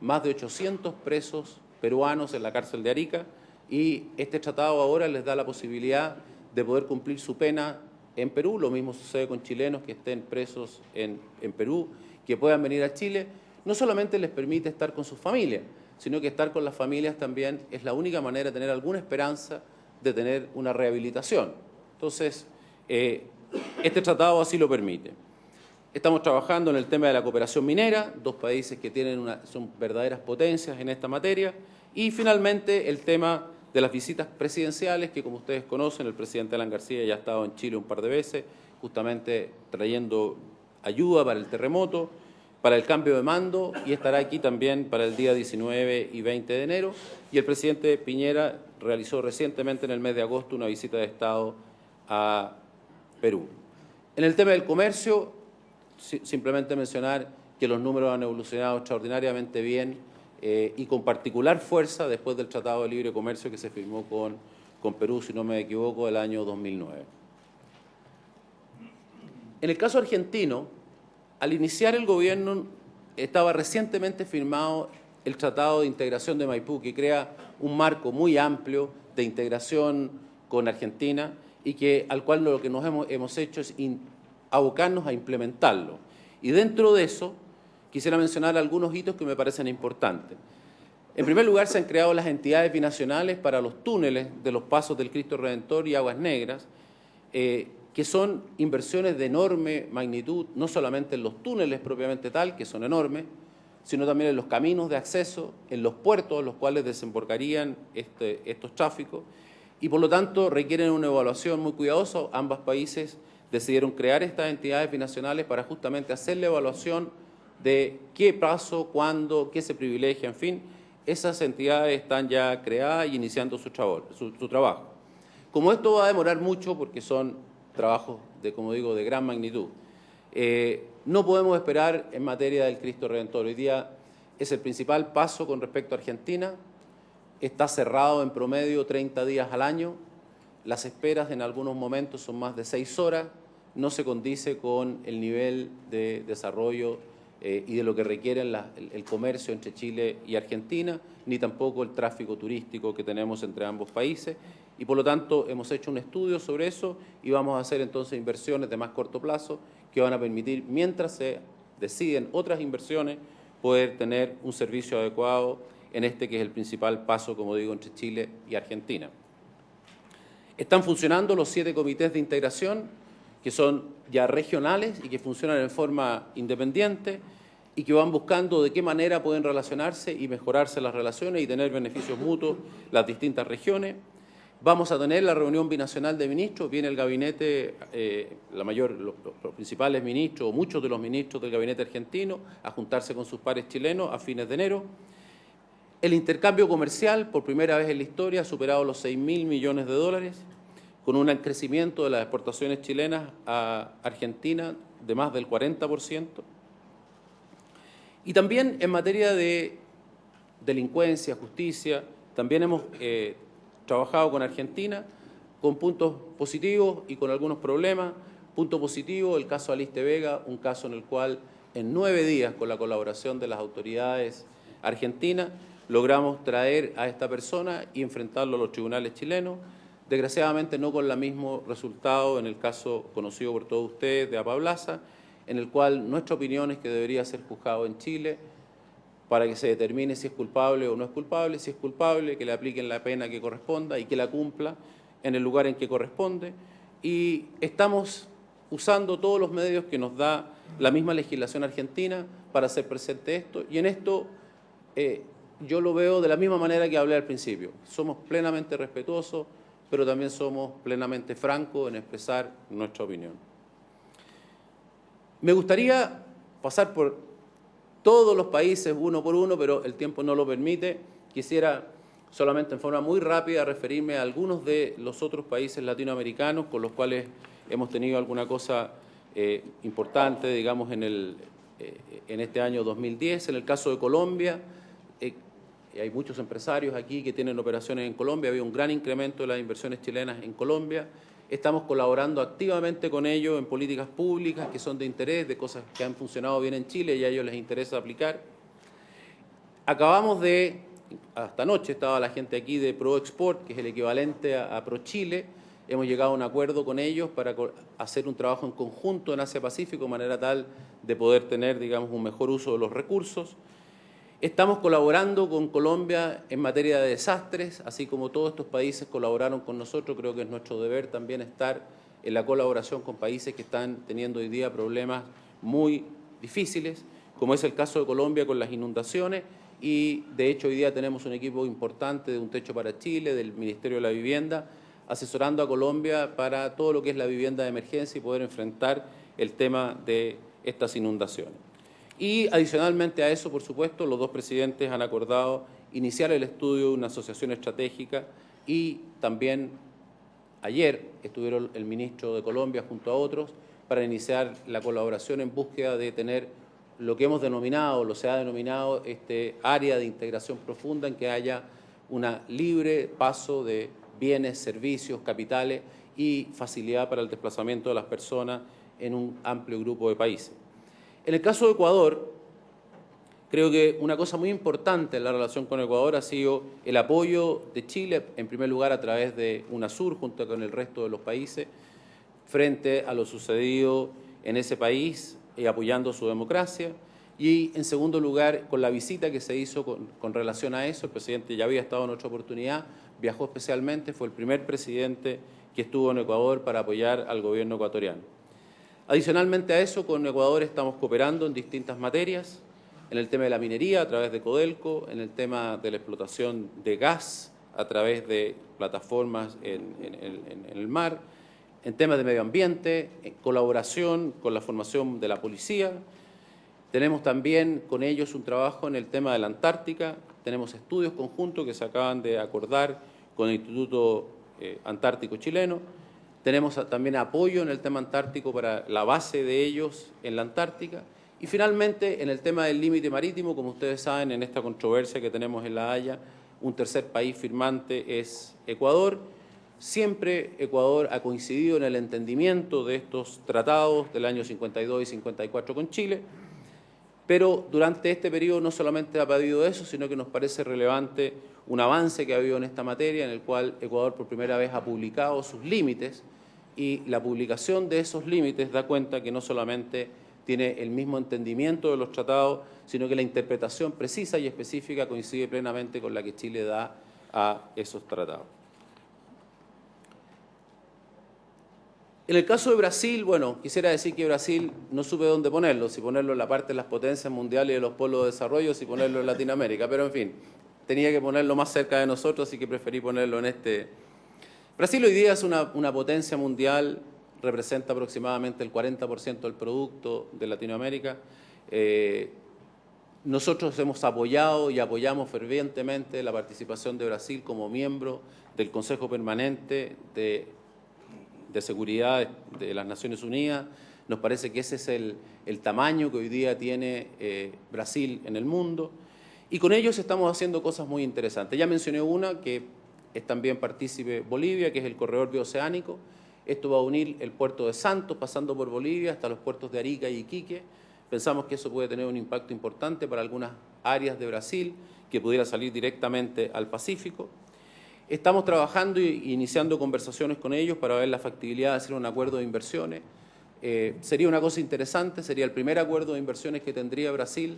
más de 800 presos peruanos en la cárcel de Arica y este tratado ahora les da la posibilidad de poder cumplir su pena en Perú. Lo mismo sucede con chilenos que estén presos en Perú, que puedan venir a Chile. No solamente les permite estar con sus familias, sino que estar con las familias también es la única manera de tener alguna esperanza de tener una rehabilitación. Entonces, este tratado así lo permite. Estamos trabajando en el tema de la cooperación minera, dos países que son verdaderas potencias en esta materia, y finalmente el tema de las visitas presidenciales, que como ustedes conocen, el presidente Alan García ya ha estado en Chile un par de veces, justamente trayendo ayuda para el terremoto, para el cambio de mando, y estará aquí también para el día 19 y 20 de enero, y el presidente Piñera realizó recientemente en el mes de agosto una visita de Estado a Perú. En el tema del comercio, simplemente mencionar que los números han evolucionado extraordinariamente bien y con particular fuerza después del Tratado de Libre Comercio que se firmó con Perú, si no me equivoco, el año 2009. En el caso argentino, al iniciar el gobierno estaba recientemente firmado el Tratado de Integración de Maipú, que crea un marco muy amplio de integración con Argentina y al cual lo que nos hemos hecho es abocarnos a implementarlo. Y dentro de eso quisiera mencionar algunos hitos que me parecen importantes. En primer lugar, se han creado las entidades binacionales para los túneles de los pasos del Cristo Redentor y Aguas Negras, que son inversiones de enorme magnitud, no solamente en los túneles propiamente tal, que son enormes, sino también en los caminos de acceso, en los puertos, los cuales desembarcarían estos tráficos, y por lo tanto requieren una evaluación muy cuidadosa. Ambos países decidieron crear estas entidades binacionales para justamente hacer la evaluación de qué paso, cuándo, qué se privilegia, en fin. Esas entidades están ya creadas y iniciando su trabajo. Como esto va a demorar mucho porque son trabajos, como digo, de gran magnitud, no podemos esperar en materia del Cristo Redentor. Hoy día es el principal paso con respecto a Argentina. Está cerrado en promedio 30 días al año. Las esperas en algunos momentos son más de 6 horas. No se condice con el nivel de desarrollo y de lo que requiere el comercio entre Chile y Argentina, ni tampoco el tráfico turístico que tenemos entre ambos países. Y por lo tanto hemos hecho un estudio sobre eso y vamos a hacer entonces inversiones de más corto plazo que van a permitir, mientras se deciden otras inversiones, poder tener un servicio adecuado en que es el principal paso, como digo, entre Chile y Argentina. Están funcionando los 7 comités de integración, que son ya regionales y que funcionan en forma independiente y que van buscando de qué manera pueden relacionarse y mejorarse las relaciones y tener beneficios mutuos las distintas regiones. Vamos a tener la reunión binacional de ministros, viene el gabinete, los principales ministros o muchos de los ministros del gabinete argentino a juntarse con sus pares chilenos a fines de enero. El intercambio comercial, por primera vez en la historia, ha superado los 6.000 millones de dólares, con un crecimiento de las exportaciones chilenas a Argentina de más del 40%. Y también en materia de delincuencia, justicia, también hemos trabajado con Argentina con puntos positivos y con algunos problemas. Punto positivo, el caso Aliste Vega, un caso en el cual en 9 días, con la colaboración de las autoridades argentinas, logramos traer a esta persona y enfrentarlo a los tribunales chilenos. Desgraciadamente no con el mismo resultado en el caso conocido por todos ustedes de Apablaza, en el cual nuestra opinión es que debería ser juzgado en Chile para que se determine si es culpable o no es culpable. Si es culpable, que le apliquen la pena que corresponda y que la cumpla en el lugar en que corresponde. Y estamos usando todos los medios que nos da la misma legislación argentina para hacer presente esto. Y en esto yo lo veo de la misma manera que hablé al principio. Somos plenamente respetuosos, pero también somos plenamente francos en expresar nuestra opinión. Me gustaría pasar por todos los países uno por uno, pero el tiempo no lo permite. Quisiera solamente en forma muy rápida referirme a algunos de los otros países latinoamericanos con los cuales hemos tenido alguna cosa importante, digamos, en este año 2010. En el caso de Colombia, hay muchos empresarios aquí que tienen operaciones en Colombia, había un gran incremento de las inversiones chilenas en Colombia. Estamos colaborando activamente con ellos en políticas públicas que son de interés, de cosas que han funcionado bien en Chile y a ellos les interesa aplicar. Acabamos de, hasta anoche estaba la gente aquí de ProExport, que es el equivalente a ProChile. Hemos llegado a un acuerdo con ellos para hacer un trabajo en conjunto en Asia-Pacífico, de manera tal de poder tener, digamos, un mejor uso de los recursos. Estamos colaborando con Colombia en materia de desastres, así como todos estos países colaboraron con nosotros. Creo que es nuestro deber también estar en la colaboración con países que están teniendo hoy día problemas muy difíciles, como es el caso de Colombia con las inundaciones, y de hecho hoy día tenemos un equipo importante de Un Techo para Chile, del Ministerio de la Vivienda, asesorando a Colombia para todo lo que es la vivienda de emergencia y poder enfrentar el tema de estas inundaciones. Y adicionalmente a eso, por supuesto, los dos presidentes han acordado iniciar el estudio de una asociación estratégica y también ayer estuvieron el ministro de Colombia junto a otros para iniciar la colaboración en búsqueda de tener lo que hemos denominado, lo se ha denominado este área de integración profunda en que haya un libre paso de bienes, servicios, capitales y facilidad para el desplazamiento de las personas en un amplio grupo de países. En el caso de Ecuador, creo que una cosa muy importante en la relación con Ecuador ha sido el apoyo de Chile, en primer lugar a través de UNASUR, junto con el resto de los países, frente a lo sucedido en ese país y apoyando su democracia. Y, en segundo lugar, con la visita que se hizo con relación a eso, el presidente ya había estado en otra oportunidad, viajó especialmente, fue el primer presidente que estuvo en Ecuador para apoyar al gobierno ecuatoriano. Adicionalmente a eso, con Ecuador estamos cooperando en distintas materias, en el tema de la minería a través de Codelco, en el tema de la explotación de gas a través de plataformas en el mar, en temas de medio ambiente, en colaboración con la formación de la policía. Tenemos también con ellos un trabajo en el tema de la Antártica, tenemos estudios conjuntos que se acaban de acordar con el Instituto Antártico Chileno. Tenemos también apoyo en el tema antártico para la base de ellos en la Antártica. Y finalmente, en el tema del límite marítimo, como ustedes saben, en esta controversia que tenemos en La Haya, un tercer país firmante es Ecuador. Siempre Ecuador ha coincidido en el entendimiento de estos tratados del año 52 y 54 con Chile, pero durante este periodo no solamente ha pedido eso, sino que nos parece relevante un avance que ha habido en esta materia, en el cual Ecuador por primera vez ha publicado sus límites, y la publicación de esos límites da cuenta que no solamente tiene el mismo entendimiento de los tratados, sino que la interpretación precisa y específica coincide plenamente con la que Chile da a esos tratados. En el caso de Brasil, bueno, quisiera decir que Brasil no supe dónde ponerlo, si ponerlo en la parte de las potencias mundiales y de los polos de desarrollo, si ponerlo en Latinoamérica, pero en fin, tenía que ponerlo más cerca de nosotros, así que preferí ponerlo en este. Brasil hoy día es una potencia mundial, representa aproximadamente el 40% del producto de Latinoamérica. Nosotros hemos apoyado y apoyamos fervientemente la participación de Brasil como miembro del Consejo Permanente de Seguridad de las Naciones Unidas. Nos parece que ese es el tamaño que hoy día tiene Brasil en el mundo, y con ellos estamos haciendo cosas muy interesantes. Ya mencioné una, que es también partícipe Bolivia, que es el corredor bioceánico. Esto va a unir el puerto de Santos, pasando por Bolivia, hasta los puertos de Arica y Iquique. Pensamos que eso puede tener un impacto importante para algunas áreas de Brasil, que pudiera salir directamente al Pacífico. Estamos trabajando e iniciando conversaciones con ellos para ver la factibilidad de hacer un acuerdo de inversiones. Sería una cosa interesante, sería el primer acuerdo de inversiones que tendría Brasil,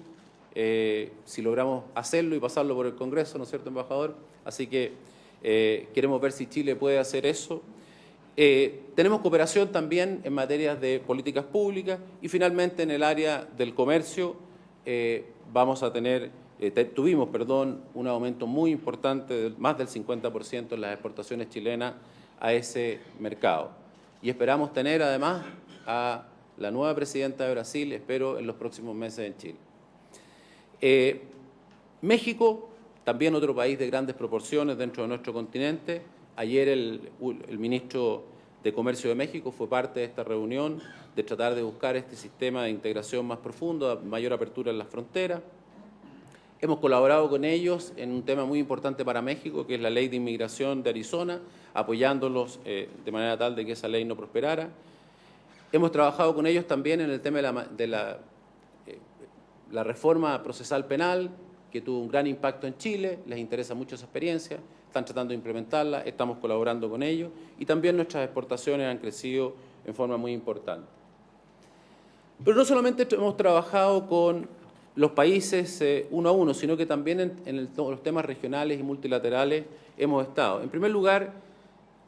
si logramos hacerlo y pasarlo por el Congreso, ¿no es cierto, embajador? Así que queremos ver si Chile puede hacer eso. Tenemos cooperación también en materias de políticas públicas, y finalmente en el área del comercio tuvimos un aumento muy importante, de más del 50% en las exportaciones chilenas a ese mercado. Y esperamos tener además a la nueva presidenta de Brasil, espero, en los próximos meses en Chile. México, también otro país de grandes proporciones dentro de nuestro continente. Ayer el ministro de Comercio de México fue parte de esta reunión de tratar de buscar este sistema de integración más profundo, mayor apertura en las fronteras. Hemos colaborado con ellos en un tema muy importante para México, que es la ley de inmigración de Arizona, apoyándolos de manera tal de que esa ley no prosperara. Hemos trabajado con ellos también en el tema de la reforma procesal penal, que tuvo un gran impacto en Chile, les interesa mucho esa experiencia, están tratando de implementarla, estamos colaborando con ellos y también nuestras exportaciones han crecido en forma muy importante. Pero no solamente hemos trabajado con los países uno a uno, sino que también en los temas regionales y multilaterales hemos estado. En primer lugar,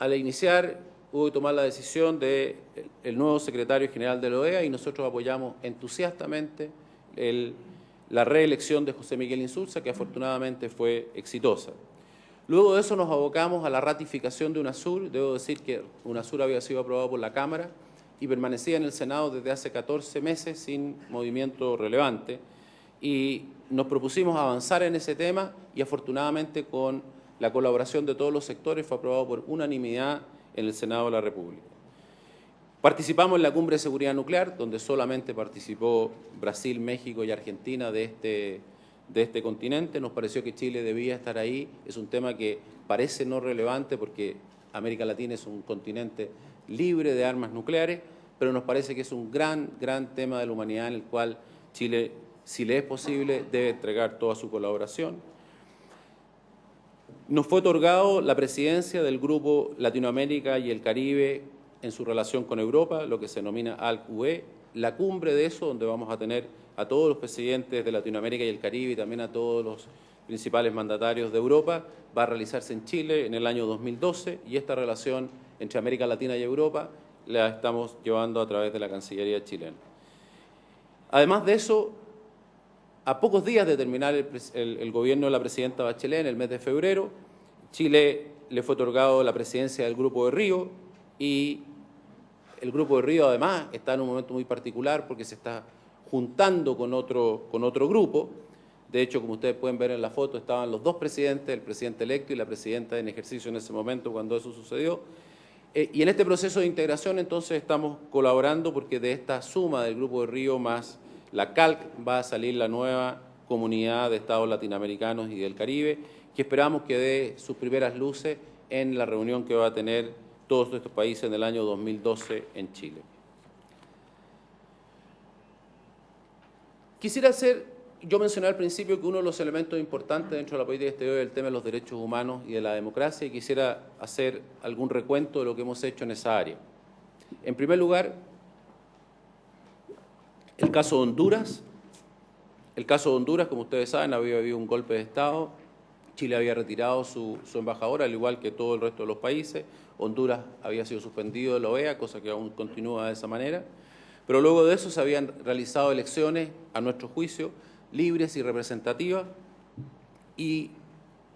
al iniciar hubo que tomar la decisión del nuevo secretario general de la OEA y nosotros apoyamos entusiastamente la reelección de José Miguel Insulza, que afortunadamente fue exitosa. Luego de eso nos abocamos a la ratificación de UNASUR. Debo decir que UNASUR había sido aprobado por la Cámara y permanecía en el Senado desde hace 14 meses sin movimiento relevante. Y nos propusimos avanzar en ese tema y afortunadamente con la colaboración de todos los sectores fue aprobado por unanimidad en el Senado de la República. Participamos en la Cumbre de Seguridad Nuclear, donde solamente participó Brasil, México y Argentina de este continente. Nos pareció que Chile debía estar ahí. Es un tema que parece no relevante porque América Latina es un continente libre de armas nucleares, pero nos parece que es un gran tema de la humanidad en el cual Chile, si le es posible, debe entregar toda su colaboración. Nos fue otorgado la presidencia del Grupo Latinoamérica y el Caribe en su relación con Europa, lo que se denomina ALC-UE, la cumbre de eso, donde vamos a tener a todos los presidentes de Latinoamérica y el Caribe y también a todos los principales mandatarios de Europa, va a realizarse en Chile en el año 2012 y esta relación entre América Latina y Europa la estamos llevando a través de la Cancillería chilena. Además de eso, a pocos días de terminar el gobierno de la presidenta Bachelet, en el mes de febrero, Chile le fue otorgado la presidencia del Grupo de Río y el Grupo de Río además está en un momento muy particular porque se está juntando con otro grupo. De hecho, como ustedes pueden ver en la foto, estaban los dos presidentes, el presidente electo y la presidenta en ejercicio en ese momento cuando eso sucedió. Y en este proceso de integración entonces estamos colaborando porque de esta suma del Grupo de Río más la CALC va a salir la nueva comunidad de estados latinoamericanos y del Caribe, que esperamos que dé sus primeras luces en la reunión que va a tener todos estos países en el año 2012 en Chile. Yo mencioné al principio que uno de los elementos importantes dentro de la política exterior es el tema de los derechos humanos y de la democracia, y quisiera hacer algún recuento de lo que hemos hecho en esa área. En primer lugar, el caso de Honduras. El caso de Honduras, como ustedes saben, había habido un golpe de Estado. Chile había retirado su embajador, al igual que todo el resto de los países. Honduras había sido suspendido de la OEA, cosa que aún continúa de esa manera. Pero luego de eso se habían realizado elecciones, a nuestro juicio, libres y representativas, y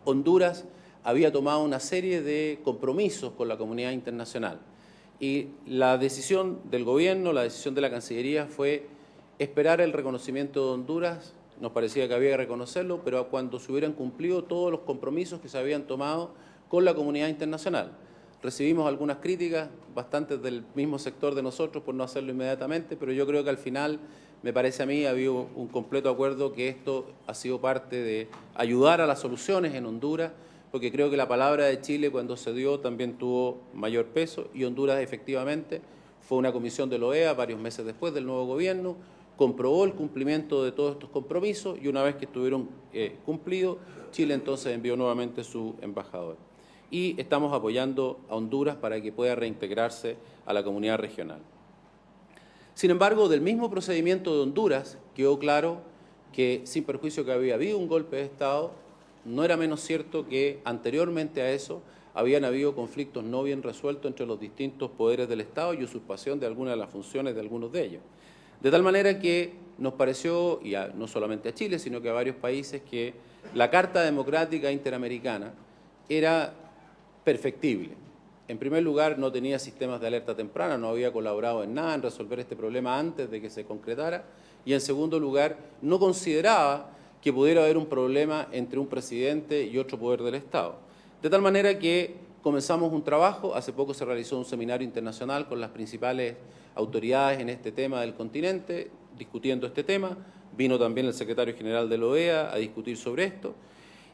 Honduras había tomado una serie de compromisos con la comunidad internacional. Y la decisión del gobierno, la decisión de la Cancillería fue esperar el reconocimiento de Honduras. Nos parecía que había que reconocerlo, pero cuando se hubieran cumplido todos los compromisos que se habían tomado con la comunidad internacional. Recibimos algunas críticas, bastantes del mismo sector de nosotros, por no hacerlo inmediatamente, pero yo creo que al final, me parece a mí, ha habido un completo acuerdo que esto ha sido parte de ayudar a las soluciones en Honduras, porque creo que la palabra de Chile cuando se dio también tuvo mayor peso y Honduras efectivamente fue una comisión de la OEA varios meses después del nuevo gobierno, comprobó el cumplimiento de todos estos compromisos y una vez que estuvieron cumplidos, Chile entonces envió nuevamente su embajador. Y estamos apoyando a Honduras para que pueda reintegrarse a la comunidad regional. Sin embargo, del mismo procedimiento de Honduras quedó claro que, sin perjuicio que había habido un golpe de Estado, no era menos cierto que anteriormente a eso habían habido conflictos no bien resueltos entre los distintos poderes del Estado y usurpación de algunas de las funciones de algunos de ellos. De tal manera que nos pareció, y no solamente a Chile, sino que a varios países, que la Carta Democrática Interamericana era perfectible. En primer lugar, no tenía sistemas de alerta temprana, no había colaborado en nada en resolver este problema antes de que se concretara, y en segundo lugar, no consideraba que pudiera haber un problema entre un presidente y otro poder del Estado. De tal manera que comenzamos un trabajo, hace poco se realizó un seminario internacional con las principales autoridades en este tema del continente, discutiendo este tema. vino también el secretario general de la OEA a discutir sobre esto.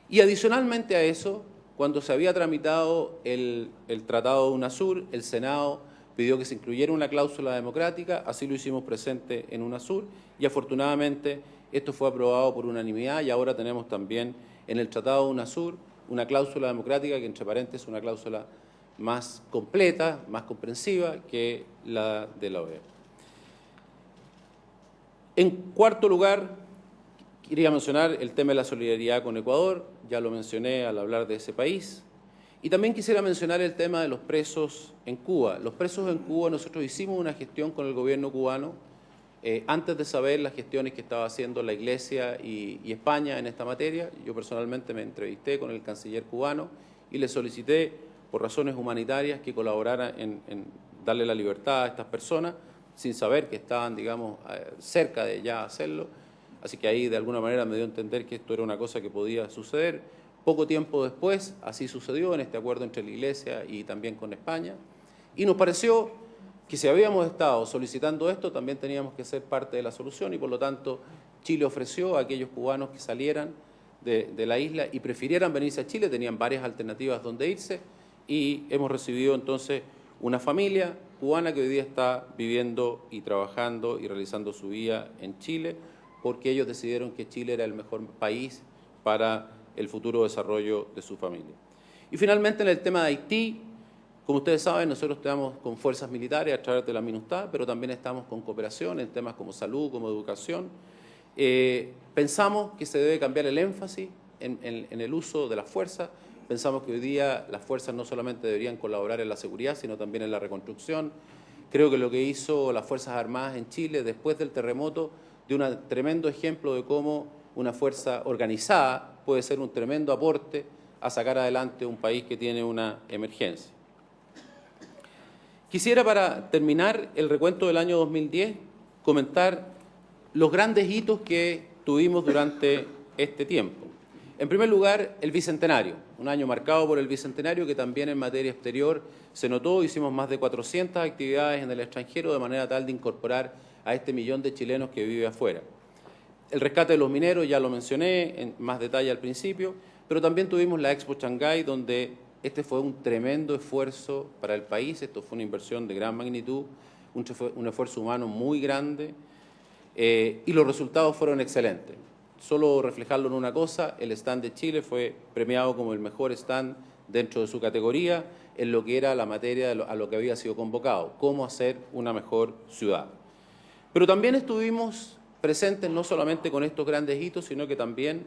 Y adicionalmente a eso, cuando se había tramitado el Tratado de UNASUR, el Senado pidió que se incluyera una cláusula democrática, así lo hicimos presente en UNASUR, y afortunadamente esto fue aprobado por unanimidad y ahora tenemos también en el Tratado de UNASUR una cláusula democrática que, entre paréntesis, es una cláusula más completa, más comprensiva que la de la OEA. En cuarto lugar, quería mencionar el tema de la solidaridad con Ecuador, ya lo mencioné al hablar de ese país. Y también quisiera mencionar el tema de los presos en Cuba. Los presos en Cuba, nosotros hicimos una gestión con el gobierno cubano antes de saber las gestiones que estaba haciendo la Iglesia y España en esta materia. Yo personalmente me entrevisté con el canciller cubano y le solicité, por razones humanitarias, que colaborara en darle la libertad a estas personas, sin saber que estaban, digamos, cerca de ya hacerlo. Así que ahí, de alguna manera, me dio a entender que esto era una cosa que podía suceder. Poco tiempo después, así sucedió en este acuerdo entre la Iglesia y también con España. Y nos pareció que si habíamos estado solicitando esto, también teníamos que ser parte de la solución y, por lo tanto, Chile ofreció a aquellos cubanos que salieran de la isla y prefirieran venirse a Chile, tenían varias alternativas donde irse, y hemos recibido entonces una familia cubana que hoy día está viviendo y trabajando y realizando su vida en Chile, porque ellos decidieron que Chile era el mejor país para el futuro desarrollo de su familia. Y finalmente, en el tema de Haití, como ustedes saben, nosotros estamos con fuerzas militares a través de la MINUSTAH, pero también estamos con cooperación en temas como salud, como educación. Pensamos que se debe cambiar el énfasis en el uso de la fuerza. Pensamos que hoy día las fuerzas no solamente deberían colaborar en la seguridad, sino también en la reconstrucción. Creo que lo que hizo las Fuerzas Armadas en Chile después del terremoto dio un tremendo ejemplo de cómo una fuerza organizada puede ser un tremendo aporte a sacar adelante un país que tiene una emergencia. Quisiera, para terminar el recuento del año 2010, comentar los grandes hitos que tuvimos durante este tiempo. En primer lugar, el Bicentenario, un año marcado por el Bicentenario que también en materia exterior se notó. Hicimos más de 400 actividades en el extranjero de manera tal de incorporar a este millón de chilenos que vive afuera. El rescate de los mineros, ya lo mencioné en más detalle al principio, pero también tuvimos la Expo Shanghái, donde este fue un tremendo esfuerzo para el país. Esto fue una inversión de gran magnitud, un esfuerzo humano muy grande, y los resultados fueron excelentes. Solo reflejarlo en una cosa, el stand de Chile fue premiado como el mejor stand dentro de su categoría en lo que era la materia a lo que había sido convocado, cómo hacer una mejor ciudad. Pero también estuvimos presentes no solamente con estos grandes hitos, sino que también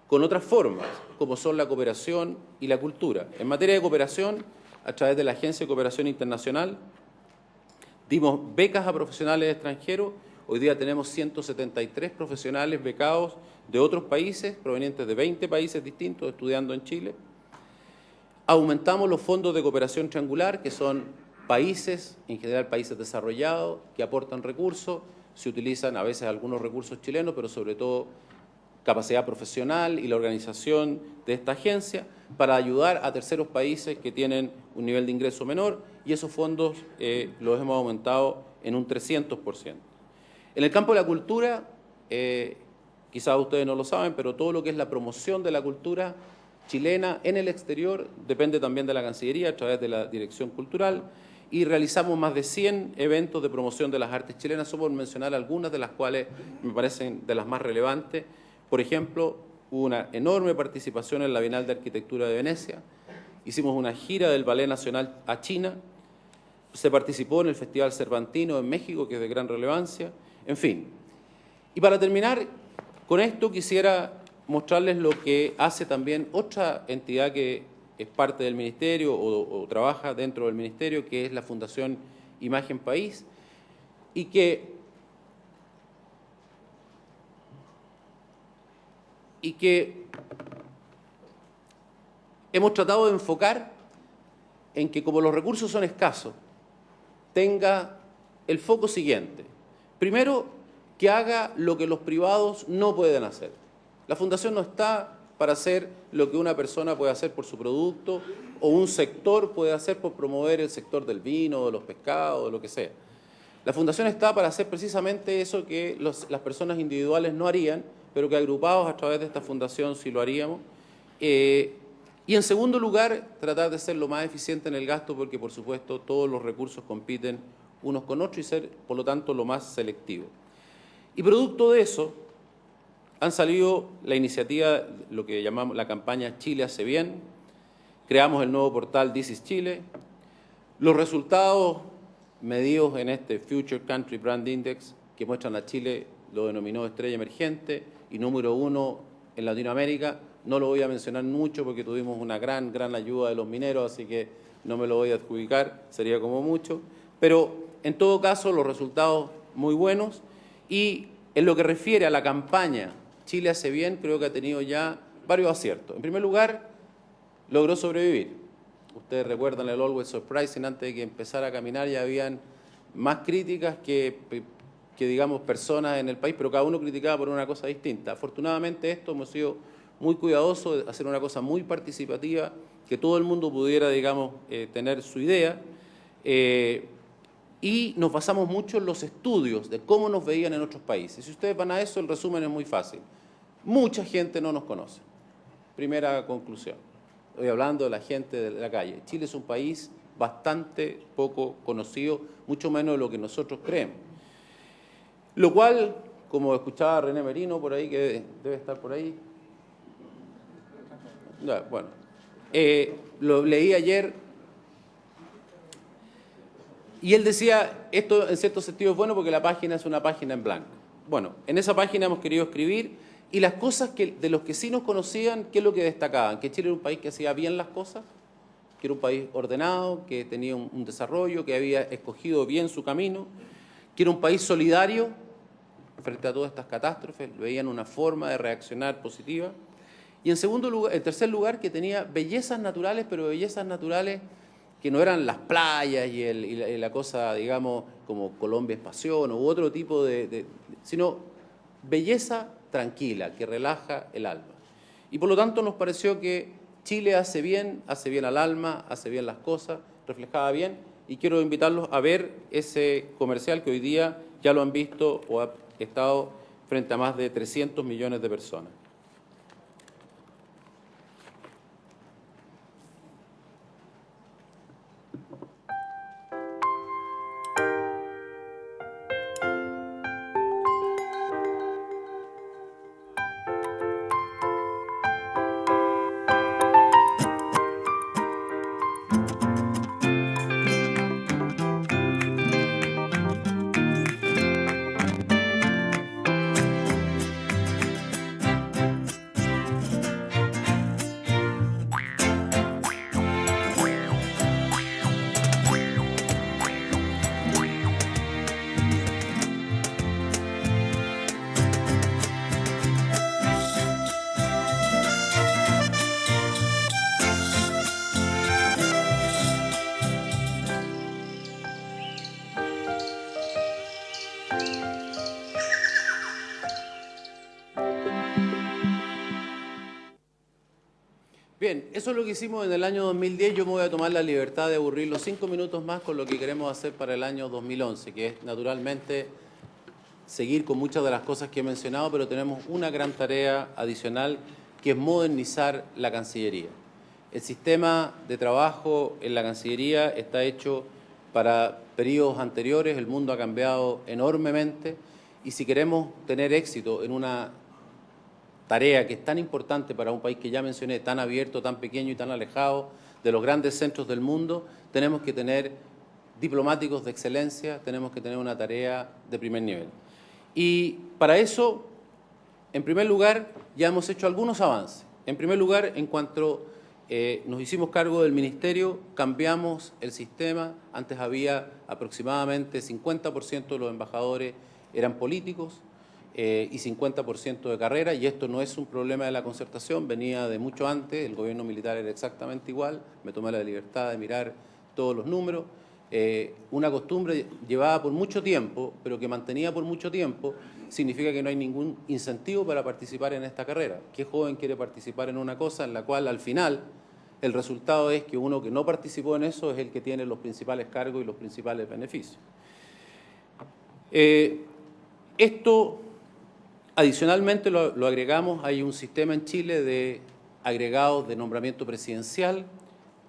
con otras formas, como son la cooperación y la cultura. En materia de cooperación, a través de la Agencia de Cooperación Internacional, dimos becas a profesionales extranjeros. Hoy día tenemos 173 profesionales becados de otros países, provenientes de 20 países distintos, estudiando en Chile. Aumentamos los fondos de cooperación triangular, que son países, en general países desarrollados, que aportan recursos. Se utilizan a veces algunos recursos chilenos, pero sobre todo capacidad profesional y la organización de esta agencia para ayudar a terceros países que tienen un nivel de ingreso menor, y esos fondos los hemos aumentado en un 300%. En el campo de la cultura, quizás ustedes no lo saben, pero todo lo que es la promoción de la cultura chilena en el exterior depende también de la Cancillería a través de la Dirección Cultural, y realizamos más de 100 eventos de promoción de las artes chilenas. Solo por mencionar algunas de las cuales me parecen de las más relevantes. Por ejemplo, hubo una enorme participación en la Bienal de Arquitectura de Venecia, hicimos una gira del Ballet Nacional a China, se participó en el Festival Cervantino en México, que es de gran relevancia, en fin. Y para terminar con esto, quisiera mostrarles lo que hace también otra entidad que es parte del Ministerio o trabaja dentro del Ministerio, que es la Fundación Imagen País, y que hemos tratado de enfocar en que, como los recursos son escasos, tenga el foco siguiente. Primero, que haga lo que los privados no pueden hacer. La Fundación no está para hacer lo que una persona puede hacer por su producto o un sector puede hacer por promover el sector del vino, de los pescados, de lo que sea. La fundación está para hacer precisamente eso que las personas individuales no harían, pero que agrupados a través de esta fundación sí lo haríamos. Y en segundo lugar, tratar de ser lo más eficiente en el gasto, porque por supuesto todos los recursos compiten unos con otros y ser, por lo tanto, lo más selectivo. Y producto de eso, han salido la iniciativa, lo que llamamos la campaña Chile hace bien, creamos el nuevo portal This is Chile, los resultados medidos en este Future Country Brand Index, que muestran a Chile, lo denominó estrella emergente y número 1 en Latinoamérica. No lo voy a mencionar mucho porque tuvimos una gran ayuda de los mineros, así que no me lo voy a adjudicar, sería como mucho. Pero en todo caso, los resultados muy buenos. Y en lo que refiere a la campaña Chile hace bien, creo que ha tenido ya varios aciertos. En primer lugar, logró sobrevivir. Ustedes recuerdan el Always Surprising, antes de que empezara a caminar ya habían más críticas que digamos, personas en el país, pero cada uno criticaba por una cosa distinta. Afortunadamente hemos sido muy cuidadosos de hacer una cosa muy participativa, que todo el mundo pudiera, digamos, tener su idea, y nos basamos mucho en los estudios de cómo nos veían en otros países. Si ustedes van a eso, el resumen es muy fácil. Mucha gente no nos conoce. Primera conclusión. Estoy hablando de la gente de la calle. Chile es un país bastante poco conocido, mucho menos de lo que nosotros creemos. Lo cual, como escuchaba a René Merino por ahí, que debe estar por ahí. Bueno, lo leí ayer y él decía, esto en cierto sentido es bueno porque la página es una página en blanco. Bueno, en esa página hemos querido escribir y las cosas de los que sí nos conocían, ¿qué es lo que destacaban? Que Chile era un país que hacía bien las cosas, que era un país ordenado, que tenía un desarrollo, que había escogido bien su camino, que era un país solidario frente a todas estas catástrofes, veían una forma de reaccionar positiva. Y en tercer lugar, que tenía bellezas naturales, pero bellezas naturales que no eran las playas y la cosa, digamos, como Colombia es pasión u otro tipo sino belleza tranquila, que relaja el alma. Y por lo tanto nos pareció que Chile hace bien al alma, hace bien las cosas, reflejaba bien, y quiero invitarlos a ver ese comercial que hoy día ya lo han visto o ha estado frente a más de 300 millones de personas. Bien, eso es lo que hicimos en el año 2010. Yo me voy a tomar la libertad de aburrirlo 5 minutos más con lo que queremos hacer para el año 2011, que es naturalmente seguir con muchas de las cosas que he mencionado, pero tenemos una gran tarea adicional que es modernizar la Cancillería. El sistema de trabajo en la Cancillería está hecho para periodos anteriores, el mundo ha cambiado enormemente y si queremos tener éxito en una tarea que es tan importante para un país que ya mencioné, tan abierto, tan pequeño y tan alejado de los grandes centros del mundo, tenemos que tener diplomáticos de excelencia, tenemos que tener una tarea de primer nivel. Y para eso, en primer lugar, ya hemos hecho algunos avances. En primer lugar, en cuanto nos hicimos cargo del ministerio, cambiamos el sistema. Antes había aproximadamente 50% de los embajadores eran políticos, y 50% de carrera, y esto no es un problema de la concertación, venía de mucho antes, el gobierno militar era exactamente igual, me tomé la libertad de mirar todos los números, una costumbre llevada por mucho tiempo, pero que mantenía por mucho tiempo, significa que no hay ningún incentivo para participar en esta carrera. ¿Qué joven quiere participar en una cosa en la cual al final el resultado es que uno que no participó en eso es el que tiene los principales cargos y los principales beneficios? Esto, adicionalmente, lo agregamos, hay un sistema en Chile de agregados de nombramiento presidencial.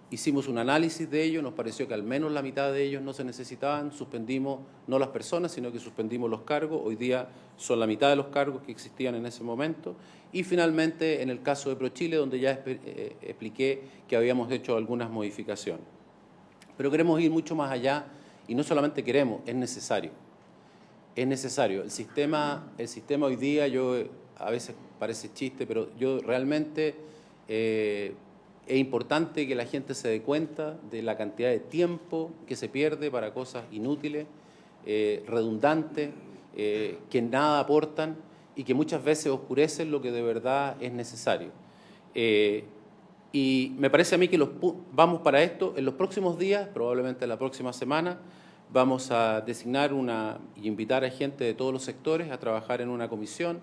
Hicimos un análisis de ello, nos pareció que al menos la mitad de ellos no se necesitaban, suspendimos no las personas, sino que suspendimos los cargos. Hoy día son la mitad de los cargos que existían en ese momento. Y finalmente, en el caso de ProChile, donde ya expliqué que habíamos hecho algunas modificaciones. Pero queremos ir mucho más allá, y no solamente queremos, es necesario. Es necesario. El sistema hoy día, a veces parece chiste, pero yo realmente... es importante que la gente se dé cuenta de la cantidad de tiempo que se pierde para cosas inútiles, redundantes, que nada aportan y que muchas veces oscurecen lo que de verdad es necesario. Y me parece a mí que vamos para esto. En los próximos días, probablemente la próxima semana, vamos a designar y invitar a gente de todos los sectores a trabajar en una comisión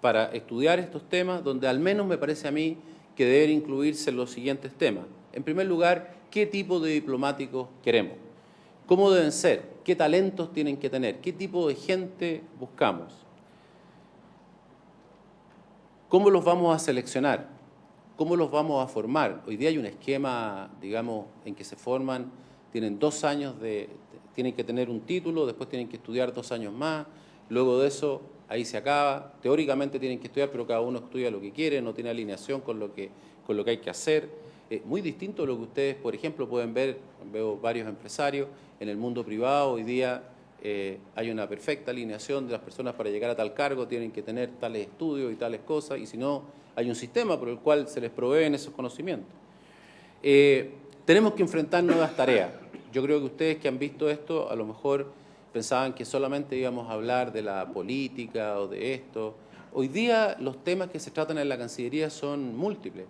para estudiar estos temas, donde al menos me parece a mí que deben incluirse los siguientes temas. En primer lugar, ¿qué tipo de diplomáticos queremos? ¿Cómo deben ser? ¿Qué talentos tienen que tener? ¿Qué tipo de gente buscamos? ¿Cómo los vamos a seleccionar? ¿Cómo los vamos a formar? Hoy día hay un esquema, digamos, en que se forman, tienen 2 años tienen que tener un título, después tienen que estudiar 2 años más, luego de eso ahí se acaba. Teóricamente tienen que estudiar, pero cada uno estudia lo que quiere, no tiene alineación con lo que hay que hacer. Muy distinto a lo que ustedes, por ejemplo, pueden ver, veo varios empresarios, en el mundo privado hoy día hay una perfecta alineación de las personas para llegar a tal cargo, tienen que tener tales estudios y tales cosas, y si no, hay un sistema por el cual se les proveen esos conocimientos. Tenemos que enfrentar nuevas tareas. Yo creo que ustedes que han visto esto, a lo mejor pensaban que solamente íbamos a hablar de la política o de esto. Hoy día los temas que se tratan en la Cancillería son múltiples.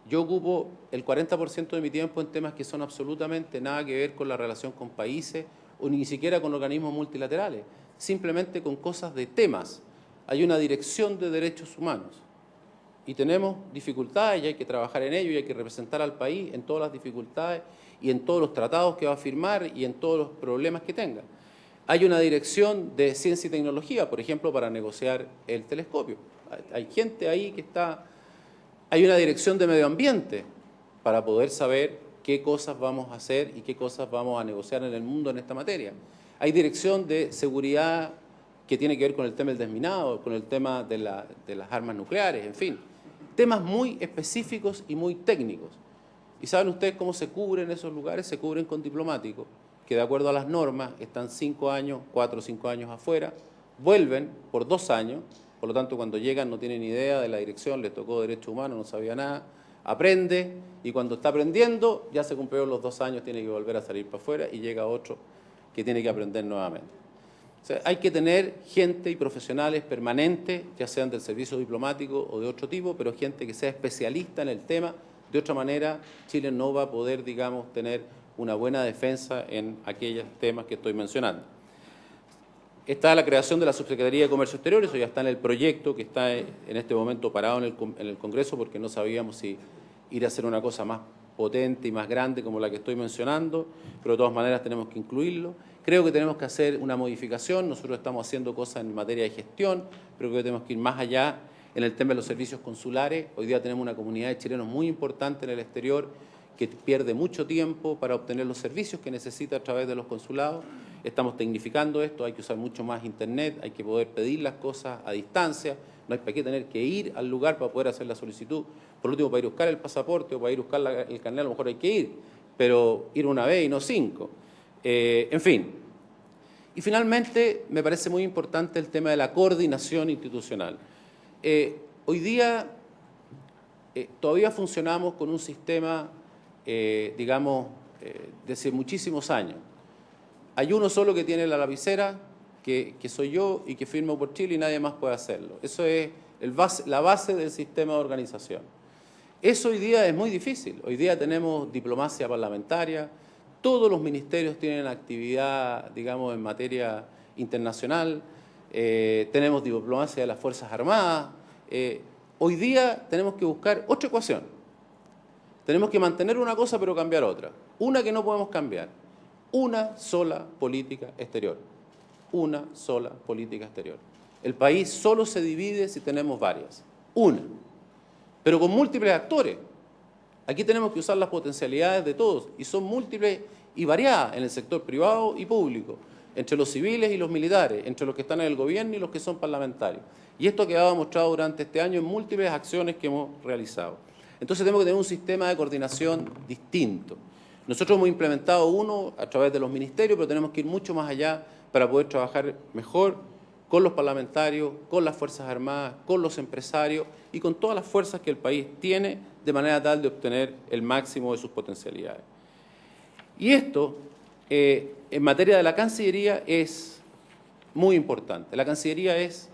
Yo ocupo el 40% de mi tiempo en temas que son absolutamente nada que ver con la relación con países o ni siquiera con organismos multilaterales, simplemente con cosas de temas. Hay una dirección de derechos humanos y tenemos dificultades y hay que trabajar en ello y hay que representar al país en todas las dificultades y en todos los tratados que va a firmar y en todos los problemas que tenga. Hay una dirección de ciencia y tecnología, por ejemplo, para negociar el telescopio. Hay gente ahí que está... Hay una dirección de medio ambiente para poder saber qué cosas vamos a hacer y qué cosas vamos a negociar en el mundo en esta materia. Hay dirección de seguridad que tiene que ver con el tema del desminado, con el tema de las armas nucleares, en fin. Temas muy específicos y muy técnicos. ¿Y saben ustedes cómo se cubren esos lugares? Se cubren con diplomáticos, que de acuerdo a las normas están 5 años, 4 o 5 años afuera, vuelven por 2 años, por lo tanto cuando llegan no tienen idea de la dirección, les tocó Derecho Humano, no sabía nada, aprende y cuando está aprendiendo ya se cumplieron los 2 años, tiene que volver a salir para afuera y llega otro que tiene que aprender nuevamente. O sea, hay que tener gente y profesionales permanentes, ya sean del servicio diplomático o de otro tipo, pero gente que sea especialista en el tema. De otra manera, Chile no va a poder, digamos, tener una buena defensa en aquellos temas que estoy mencionando. Está la creación de la Subsecretaría de Comercio Exterior, eso ya está en el proyecto que está en este momento parado en el Congreso porque no sabíamos si ir a hacer una cosa más potente y más grande como la que estoy mencionando, pero de todas maneras tenemos que incluirlo. Creo que tenemos que hacer una modificación, nosotros estamos haciendo cosas en materia de gestión, pero creo que tenemos que ir más allá en el tema de los servicios consulares. Hoy día tenemos una comunidad de chilenos muy importante en el exterior que pierde mucho tiempo para obtener los servicios que necesita a través de los consulados. Estamos tecnificando esto, hay que usar mucho más Internet, hay que poder pedir las cosas a distancia, no hay para qué tener que ir al lugar para poder hacer la solicitud. Por último, para ir a buscar el pasaporte o para ir a buscar el carnet a lo mejor hay que ir, pero ir una vez y no 5. En fin. Y finalmente, me parece muy importante el tema de la coordinación institucional. Hoy día todavía funcionamos con un sistema, digamos, de hace muchísimos años. Hay uno solo que tiene la lapicera, que soy yo y que firmo por Chile y nadie más puede hacerlo. Eso es la base del sistema de organización. Eso hoy día es muy difícil. Hoy día tenemos diplomacia parlamentaria, todos los ministerios tienen actividad, digamos, en materia internacional, tenemos diplomacia de las Fuerzas Armadas. Hoy día tenemos que buscar otra ecuación. Tenemos que mantener una cosa pero cambiar otra. Una que no podemos cambiar. Una sola política exterior. una sola política exterior. El país solo se divide si tenemos varias, una, pero con múltiples actores. Aquí tenemos que usar las potencialidades de todos, y son múltiples y variadas en el sector privado y público, entre los civiles y los militares, entre los que están en el gobierno y los que son parlamentarios. Y esto ha quedado demostrado durante este año en múltiples acciones que hemos realizado. Entonces tenemos que tener un sistema de coordinación distinto. Nosotros hemos implementado uno a través de los ministerios, pero tenemos que ir mucho más allá para poder trabajar mejor con los parlamentarios, con las Fuerzas Armadas, con los empresarios y con todas las fuerzas que el país tiene, de manera tal de obtener el máximo de sus potencialidades. Y esto, en materia de la Cancillería, es muy importante. La Cancillería es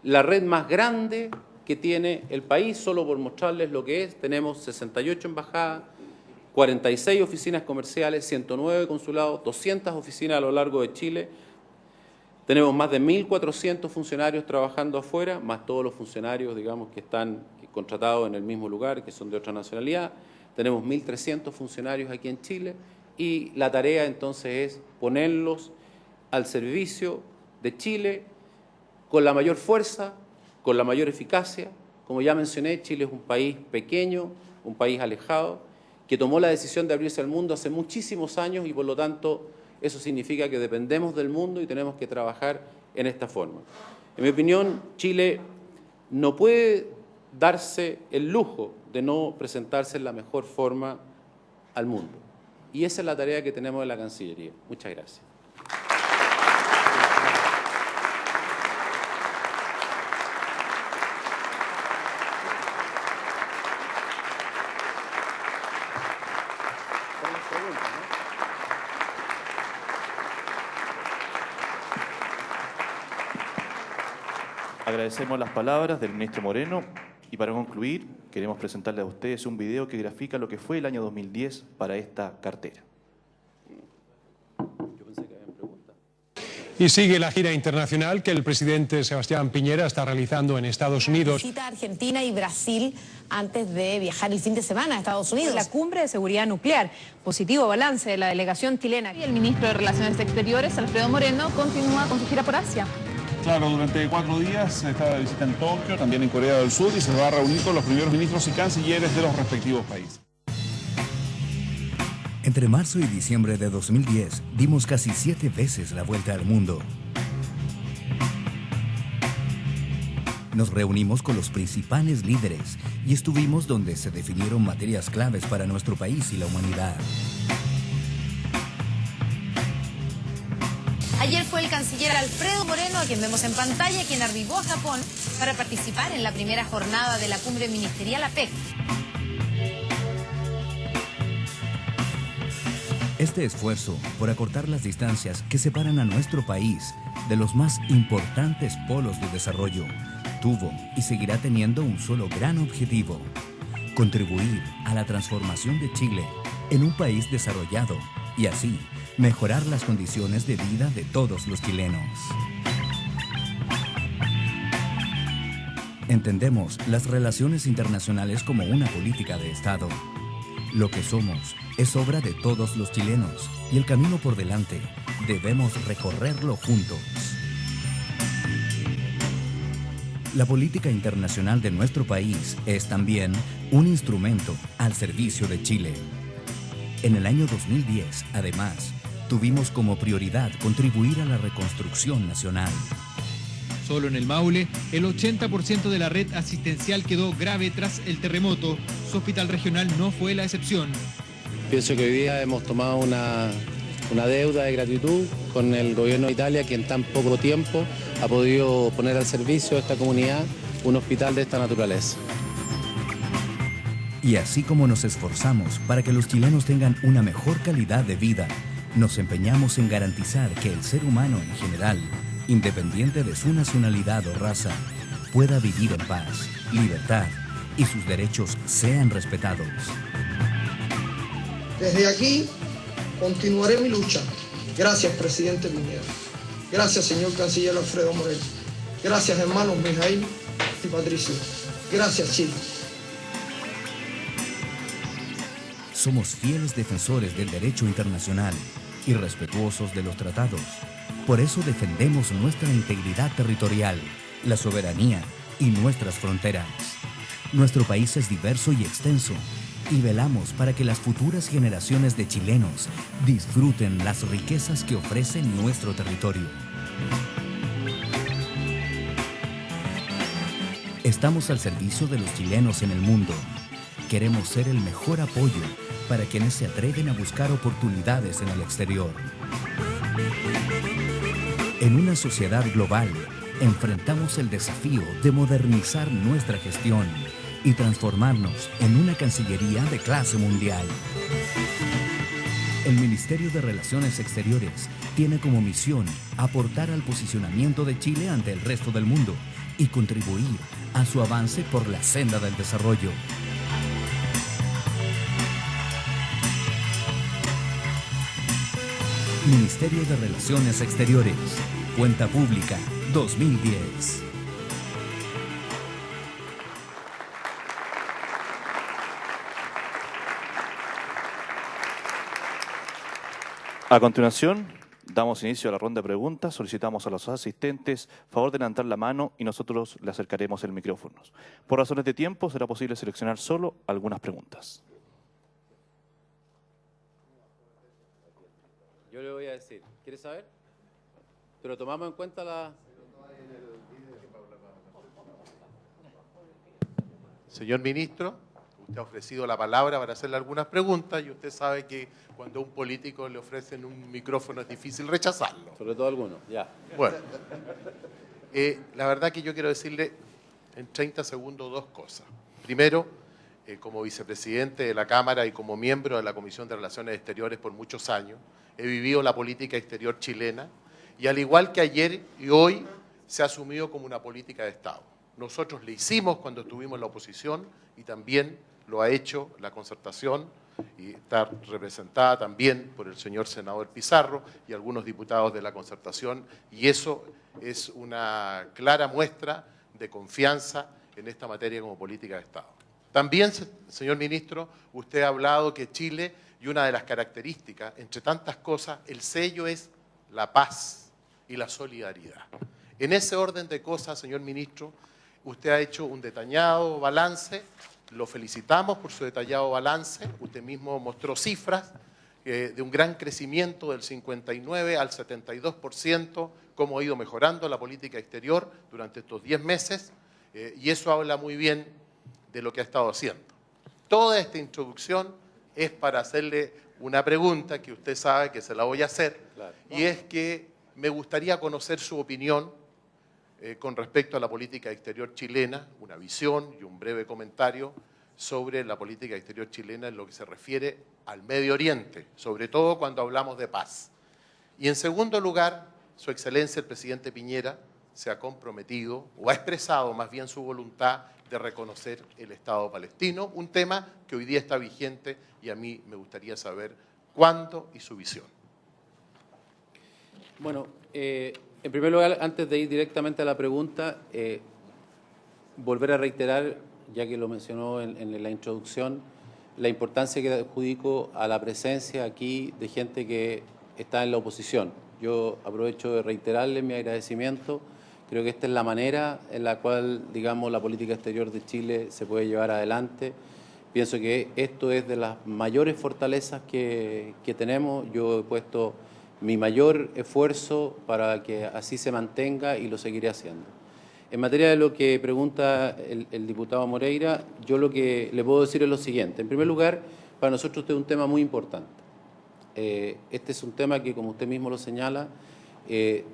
la red más grande que tiene el país. Solo por mostrarles lo que es, tenemos 68 embajadas, 46 oficinas comerciales, 109 consulados, 200 oficinas a lo largo de Chile. Tenemos más de 1.400 funcionarios trabajando afuera, más todos los funcionarios, digamos, que están contratados en el mismo lugar, que son de otra nacionalidad. Tenemos 1.300 funcionarios aquí en Chile y la tarea entonces es ponerlos al servicio de Chile con la mayor fuerza, con la mayor eficacia. Como ya mencioné, Chile es un país pequeño, un país alejado, que tomó la decisión de abrirse al mundo hace muchísimos años y por lo tanto eso significa que dependemos del mundo y tenemos que trabajar en esta forma. En mi opinión, Chile no puede darse el lujo de no presentarse en la mejor forma al mundo. Y esa es la tarea que tenemos en la Cancillería. Muchas gracias. Agradecemos las palabras del ministro Moreno y para concluir queremos presentarles a ustedes un video que grafica lo que fue el año 2010 para esta cartera. Y sigue la gira internacional que el presidente Sebastián Piñera está realizando en Estados Unidos. Visita Argentina y Brasil antes de viajar el fin de semana a Estados Unidos. La cumbre de seguridad nuclear. Positivo balance de la delegación chilena. Y el ministro de Relaciones Exteriores, Alfredo Moreno, continúa con su gira por Asia. Claro, durante 4 días está de visita en Tokio, también en Corea del Sur, y se va a reunir con los primeros ministros y cancilleres de los respectivos países. Entre marzo y diciembre de 2010, dimos casi 7 veces la vuelta al mundo. Nos reunimos con los principales líderes y estuvimos donde se definieron materias claves para nuestro país y la humanidad. Ayer fue el canciller Alfredo Moreno, a quien vemos en pantalla, quien arribó a Japón para participar en la primera jornada de la cumbre ministerial APEC. Este esfuerzo por acortar las distancias que separan a nuestro país de los más importantes polos de desarrollo tuvo y seguirá teniendo un solo gran objetivo: contribuir a la transformación de Chile en un país desarrollado y así mejorar las condiciones de vida de todos los chilenos. Entendemos las relaciones internacionales como una política de Estado. Lo que somos es obra de todos los chilenos y el camino por delante debemos recorrerlo juntos. La política internacional de nuestro país es también un instrumento al servicio de Chile. En el año 2010, además, tuvimos como prioridad contribuir a la reconstrucción nacional. Solo en el Maule, el 80% de la red asistencial quedó grave tras el terremoto. Su hospital regional no fue la excepción. Pienso que hoy día hemos tomado una deuda de gratitud con el gobierno de Italia, que en tan poco tiempo ha podido poner al servicio de esta comunidad un hospital de esta naturaleza. Y así como nos esforzamos para que los chilenos tengan una mejor calidad de vida, nos empeñamos en garantizar que el ser humano en general, independiente de su nacionalidad o raza, pueda vivir en paz, libertad y sus derechos sean respetados. Desde aquí continuaré mi lucha. Gracias, presidente Piñera. Gracias, señor canciller Alfredo Moreno. Gracias, hermanos Mijail y Patricio. Gracias, Chile. Somos fieles defensores del derecho internacional y respetuosos de los tratados. Por eso defendemos nuestra integridad territorial, la soberanía y nuestras fronteras. Nuestro país es diverso y extenso y velamos para que las futuras generaciones de chilenos disfruten las riquezas que ofrece nuestro territorio. Estamos al servicio de los chilenos en el mundo. Queremos ser el mejor apoyo para quienes se atreven a buscar oportunidades en el exterior. En una sociedad global, enfrentamos el desafío de modernizar nuestra gestión y transformarnos en una Cancillería de clase mundial. El Ministerio de Relaciones Exteriores tiene como misión aportar al posicionamiento de Chile ante el resto del mundo y contribuir a su avance por la senda del desarrollo. Ministerio de Relaciones Exteriores, Cuenta Pública 2010. A continuación, damos inicio a la ronda de preguntas. Solicitamos a los asistentes favor de levantar la mano y nosotros le acercaremos el micrófono. Por razones de tiempo, será posible seleccionar solo algunas preguntas. Yo le voy a decir, ¿quiere saber? Pero tomamos en cuenta la... Señor ministro, usted ha ofrecido la palabra para hacerle algunas preguntas y usted sabe que cuando a un político le ofrecen un micrófono es difícil rechazarlo. Sobre todo algunos, ya. Bueno, la verdad que yo quiero decirle en 30 segundos dos cosas. Primero, como vicepresidente de la Cámara y como miembro de la Comisión de Relaciones Exteriores por muchos años, he vivido la política exterior chilena y al igual que ayer y hoy se ha asumido como una política de Estado. Nosotros le hicimos cuando estuvimos en la oposición y también lo ha hecho la Concertación y está representada también por el señor senador Pizarro y algunos diputados de la Concertación y eso es una clara muestra de confianza en esta materia como política de Estado. También, señor ministro, usted ha hablado que Chile, y una de las características, entre tantas cosas, el sello es la paz y la solidaridad. En ese orden de cosas, señor ministro, usted ha hecho un detallado balance, lo felicitamos por su detallado balance, usted mismo mostró cifras de un gran crecimiento del 59 al 72%, cómo ha ido mejorando la política exterior durante estos 10 meses, y eso habla muy bien de lo que ha estado haciendo. Toda esta introducción es para hacerle una pregunta que usted sabe que se la voy a hacer, claro. Y es que me gustaría conocer su opinión con respecto a la política exterior chilena, una visión y un breve comentario sobre la política exterior chilena en lo que se refiere al Medio Oriente, sobre todo cuando hablamos de paz. Y en segundo lugar, Su Excelencia el presidente Piñera se ha comprometido, o ha expresado más bien su voluntad de reconocer el Estado palestino, un tema que hoy día está vigente y a mí me gustaría saber cuándo y su visión. Bueno, en primer lugar, antes de ir directamente a la pregunta, volver a reiterar, ya que lo mencionó en la introducción, la importancia que adjudico a la presencia aquí de gente que está en la oposición. Yo aprovecho de reiterarle mi agradecimiento. Creo que esta es la manera en la cual, digamos, la política exterior de Chile se puede llevar adelante. Pienso que esto es de las mayores fortalezas que tenemos. Yo he puesto mi mayor esfuerzo para que así se mantenga y lo seguiré haciendo. En materia de lo que pregunta el diputado Moreira, yo lo que le puedo decir es lo siguiente. En primer lugar, para nosotros este es un tema muy importante. Este es un tema que, como usted mismo lo señala,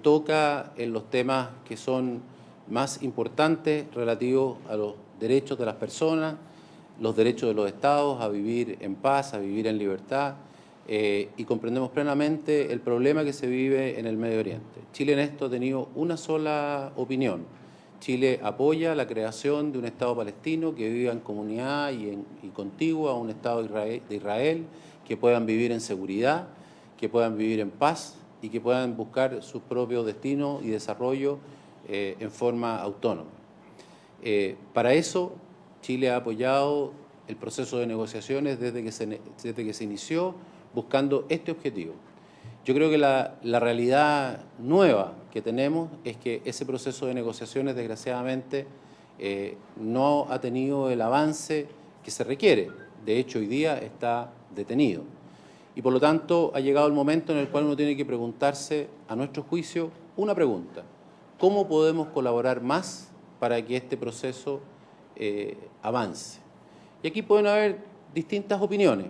toca en los temas que son más importantes relativos a los derechos de las personas, los derechos de los estados a vivir en paz, a vivir en libertad, y comprendemos plenamente el problema que se vive en el Medio Oriente. Chile en esto ha tenido una sola opinión. Chile apoya la creación de un Estado palestino que viva en comunidad y contigua a un Estado de Israel, que puedan vivir en seguridad, que puedan vivir en paz, y que puedan buscar sus propios destinos y desarrollo en forma autónoma. Para eso, Chile ha apoyado el proceso de negociaciones desde que se inició, buscando este objetivo. Yo creo que la realidad nueva que tenemos es que ese proceso de negociaciones, desgraciadamente, no ha tenido el avance que se requiere. De hecho, hoy día está detenido. Y por lo tanto, ha llegado el momento en el cual uno tiene que preguntarse, a nuestro juicio, una pregunta: ¿cómo podemos colaborar más para que este proceso avance? Y aquí pueden haber distintas opiniones.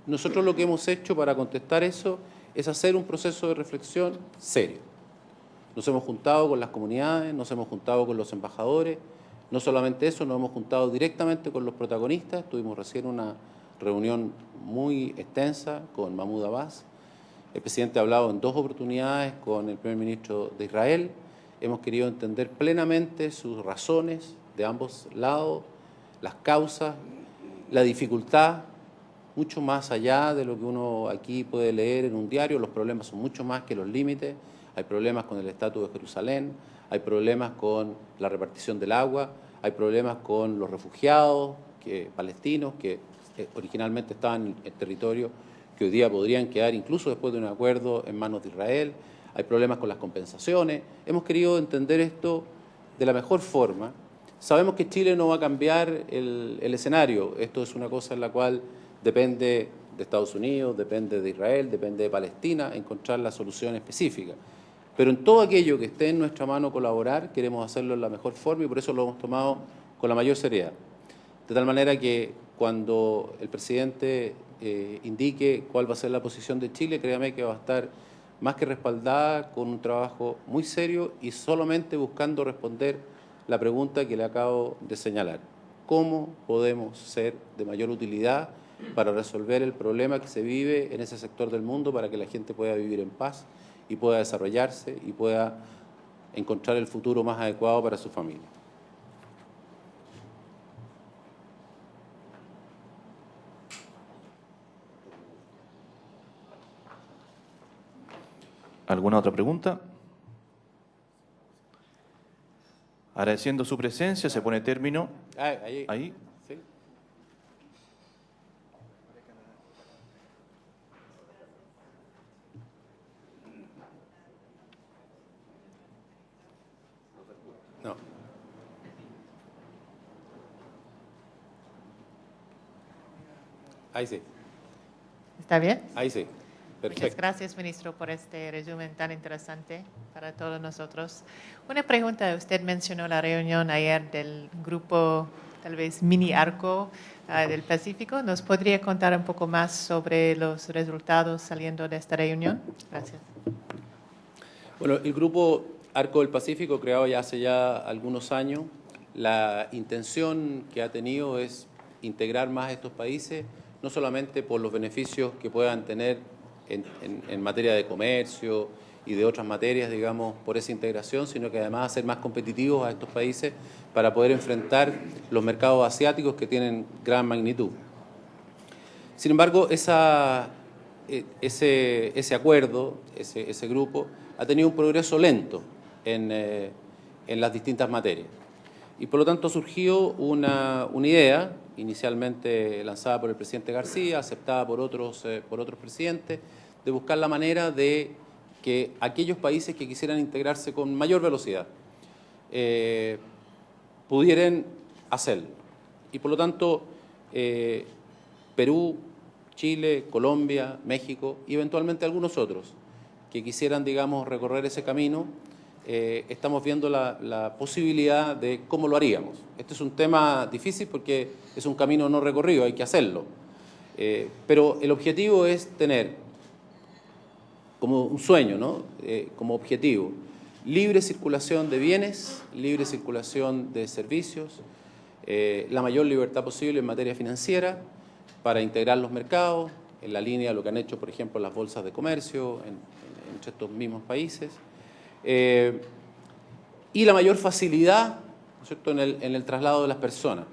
Nosotros lo que hemos hecho para contestar eso es hacer un proceso de reflexión serio. Nos hemos juntado con las comunidades, nos hemos juntado con los embajadores, no solamente eso, nos hemos juntado directamente con los protagonistas. Tuvimos recién una reunión muy extensa con Mahmoud Abbas. El presidente ha hablado en 2 oportunidades con el primer ministro de Israel. Hemos querido entender plenamente sus razones de ambos lados, las causas, la dificultad, mucho más allá de lo que uno aquí puede leer en un diario. Los problemas son mucho más que los límites. Hay problemas con el estatus de Jerusalén, hay problemas con la repartición del agua, hay problemas con los refugiados palestinos que originalmente estaban en territorio que hoy día podrían quedar, incluso después de un acuerdo, en manos de Israel. Hay problemas con las compensaciones. Hemos querido entender esto de la mejor forma. Sabemos que Chile no va a cambiar el escenario. Esto es una cosa en la cual depende de Estados Unidos, depende de Israel, depende de Palestina, encontrar la solución específica. Pero en todo aquello que esté en nuestra mano colaborar, queremos hacerlo de la mejor forma y por eso lo hemos tomado con la mayor seriedad. De tal manera que cuando el presidente indique cuál va a ser la posición de Chile, créame que va a estar más que respaldada con un trabajo muy serio y solamente buscando responder la pregunta que le acabo de señalar: ¿cómo podemos ser de mayor utilidad para resolver el problema que se vive en ese sector del mundo, para que la gente pueda vivir en paz y pueda desarrollarse y pueda encontrar el futuro más adecuado para su familia? ¿Alguna otra pregunta? Agradeciendo su presencia, se pone término. Ahí. Sí. No. Ahí sí. ¿Está bien? Ahí sí. Perfecto. Muchas gracias, ministro, por este resumen tan interesante para todos nosotros. Una pregunta: usted mencionó la reunión ayer del grupo, tal vez mini arco del Pacífico. ¿Nos podría contar un poco más sobre los resultados saliendo de esta reunión? Gracias. Bueno, el grupo Arco del Pacífico, creado ya hace algunos años, la intención que ha tenido es integrar más a estos países, no solamente por los beneficios que puedan tener en materia de comercio y de otras materias, digamos, por esa integración, sino que además hacer más competitivos a estos países para poder enfrentar los mercados asiáticos que tienen gran magnitud. Sin embargo, ese acuerdo, ese grupo, ha tenido un progreso lento en las distintas materias. Y por lo tanto ha surgido una idea, inicialmente lanzada por el presidente García, aceptada por otros presidentes, de buscar la manera de que aquellos países que quisieran integrarse con mayor velocidad pudieran hacerlo. Y por lo tanto, Perú, Chile, Colombia, México y eventualmente algunos otros que quisieran, digamos, recorrer ese camino, estamos viendo la posibilidad de cómo lo haríamos. Este es un tema difícil porque es un camino no recorrido, hay que hacerlo. Pero el objetivo es tener, como un sueño, ¿no? Como objetivo, libre circulación de bienes, libre circulación de servicios, la mayor libertad posible en materia financiera para integrar los mercados, en la línea de lo que han hecho, por ejemplo, las bolsas de comercio entre estos mismos países. Y la mayor facilidad, ¿no es cierto?, en el traslado de las personas.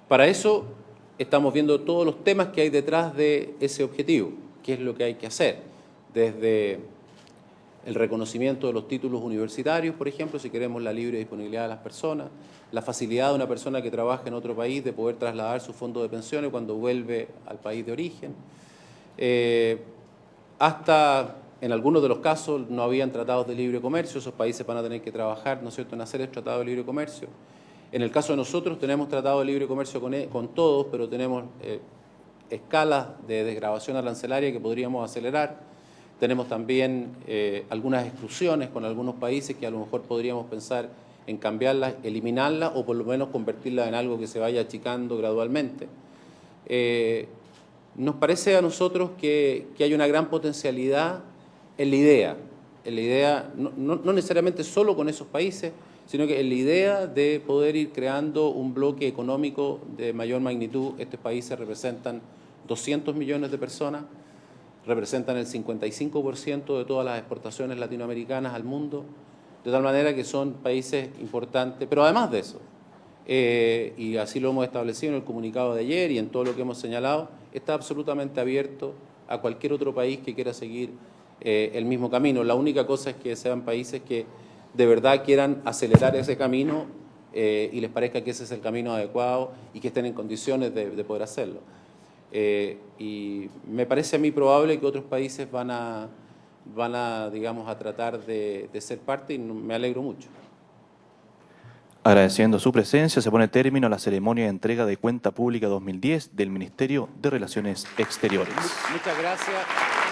Para eso estamos viendo todos los temas que hay detrás de ese objetivo, qué es lo que hay que hacer, desde el reconocimiento de los títulos universitarios, por ejemplo, si queremos la libre disponibilidad de las personas, la facilidad de una persona que trabaja en otro país de poder trasladar su fondo de pensiones cuando vuelve al país de origen, hasta en algunos de los casos no habían tratados de libre comercio. Esos países van a tener que trabajar, ¿no es cierto?, en hacer el tratado de libre comercio. En el caso de nosotros tenemos tratado de libre comercio con todos, pero tenemos escalas de desgravación arancelaria que podríamos acelerar. Tenemos también algunas exclusiones con algunos países que a lo mejor podríamos pensar en cambiarlas, eliminarlas o por lo menos convertirlas en algo que se vaya achicando gradualmente. Nos parece a nosotros que hay una gran potencialidad en la idea, no necesariamente solo con esos países, sino que en la idea de poder ir creando un bloque económico de mayor magnitud. Estos países representan 200 millones de personas, representan el 55% de todas las exportaciones latinoamericanas al mundo, de tal manera que son países importantes, pero además de eso, y así lo hemos establecido en el comunicado de ayer y en todo lo que hemos señalado, está absolutamente abierto a cualquier otro país que quiera seguir el mismo camino. La única cosa es que sean países que de verdad quieran acelerar ese camino y les parezca que ese es el camino adecuado y que estén en condiciones de poder hacerlo. Y me parece a mí probable que otros países van a digamos, a tratar de ser parte y me alegro mucho. Agradeciendo su presencia, se pone término a la ceremonia de entrega de Cuenta Pública 2010 del Ministerio de Relaciones Exteriores. Muchas gracias.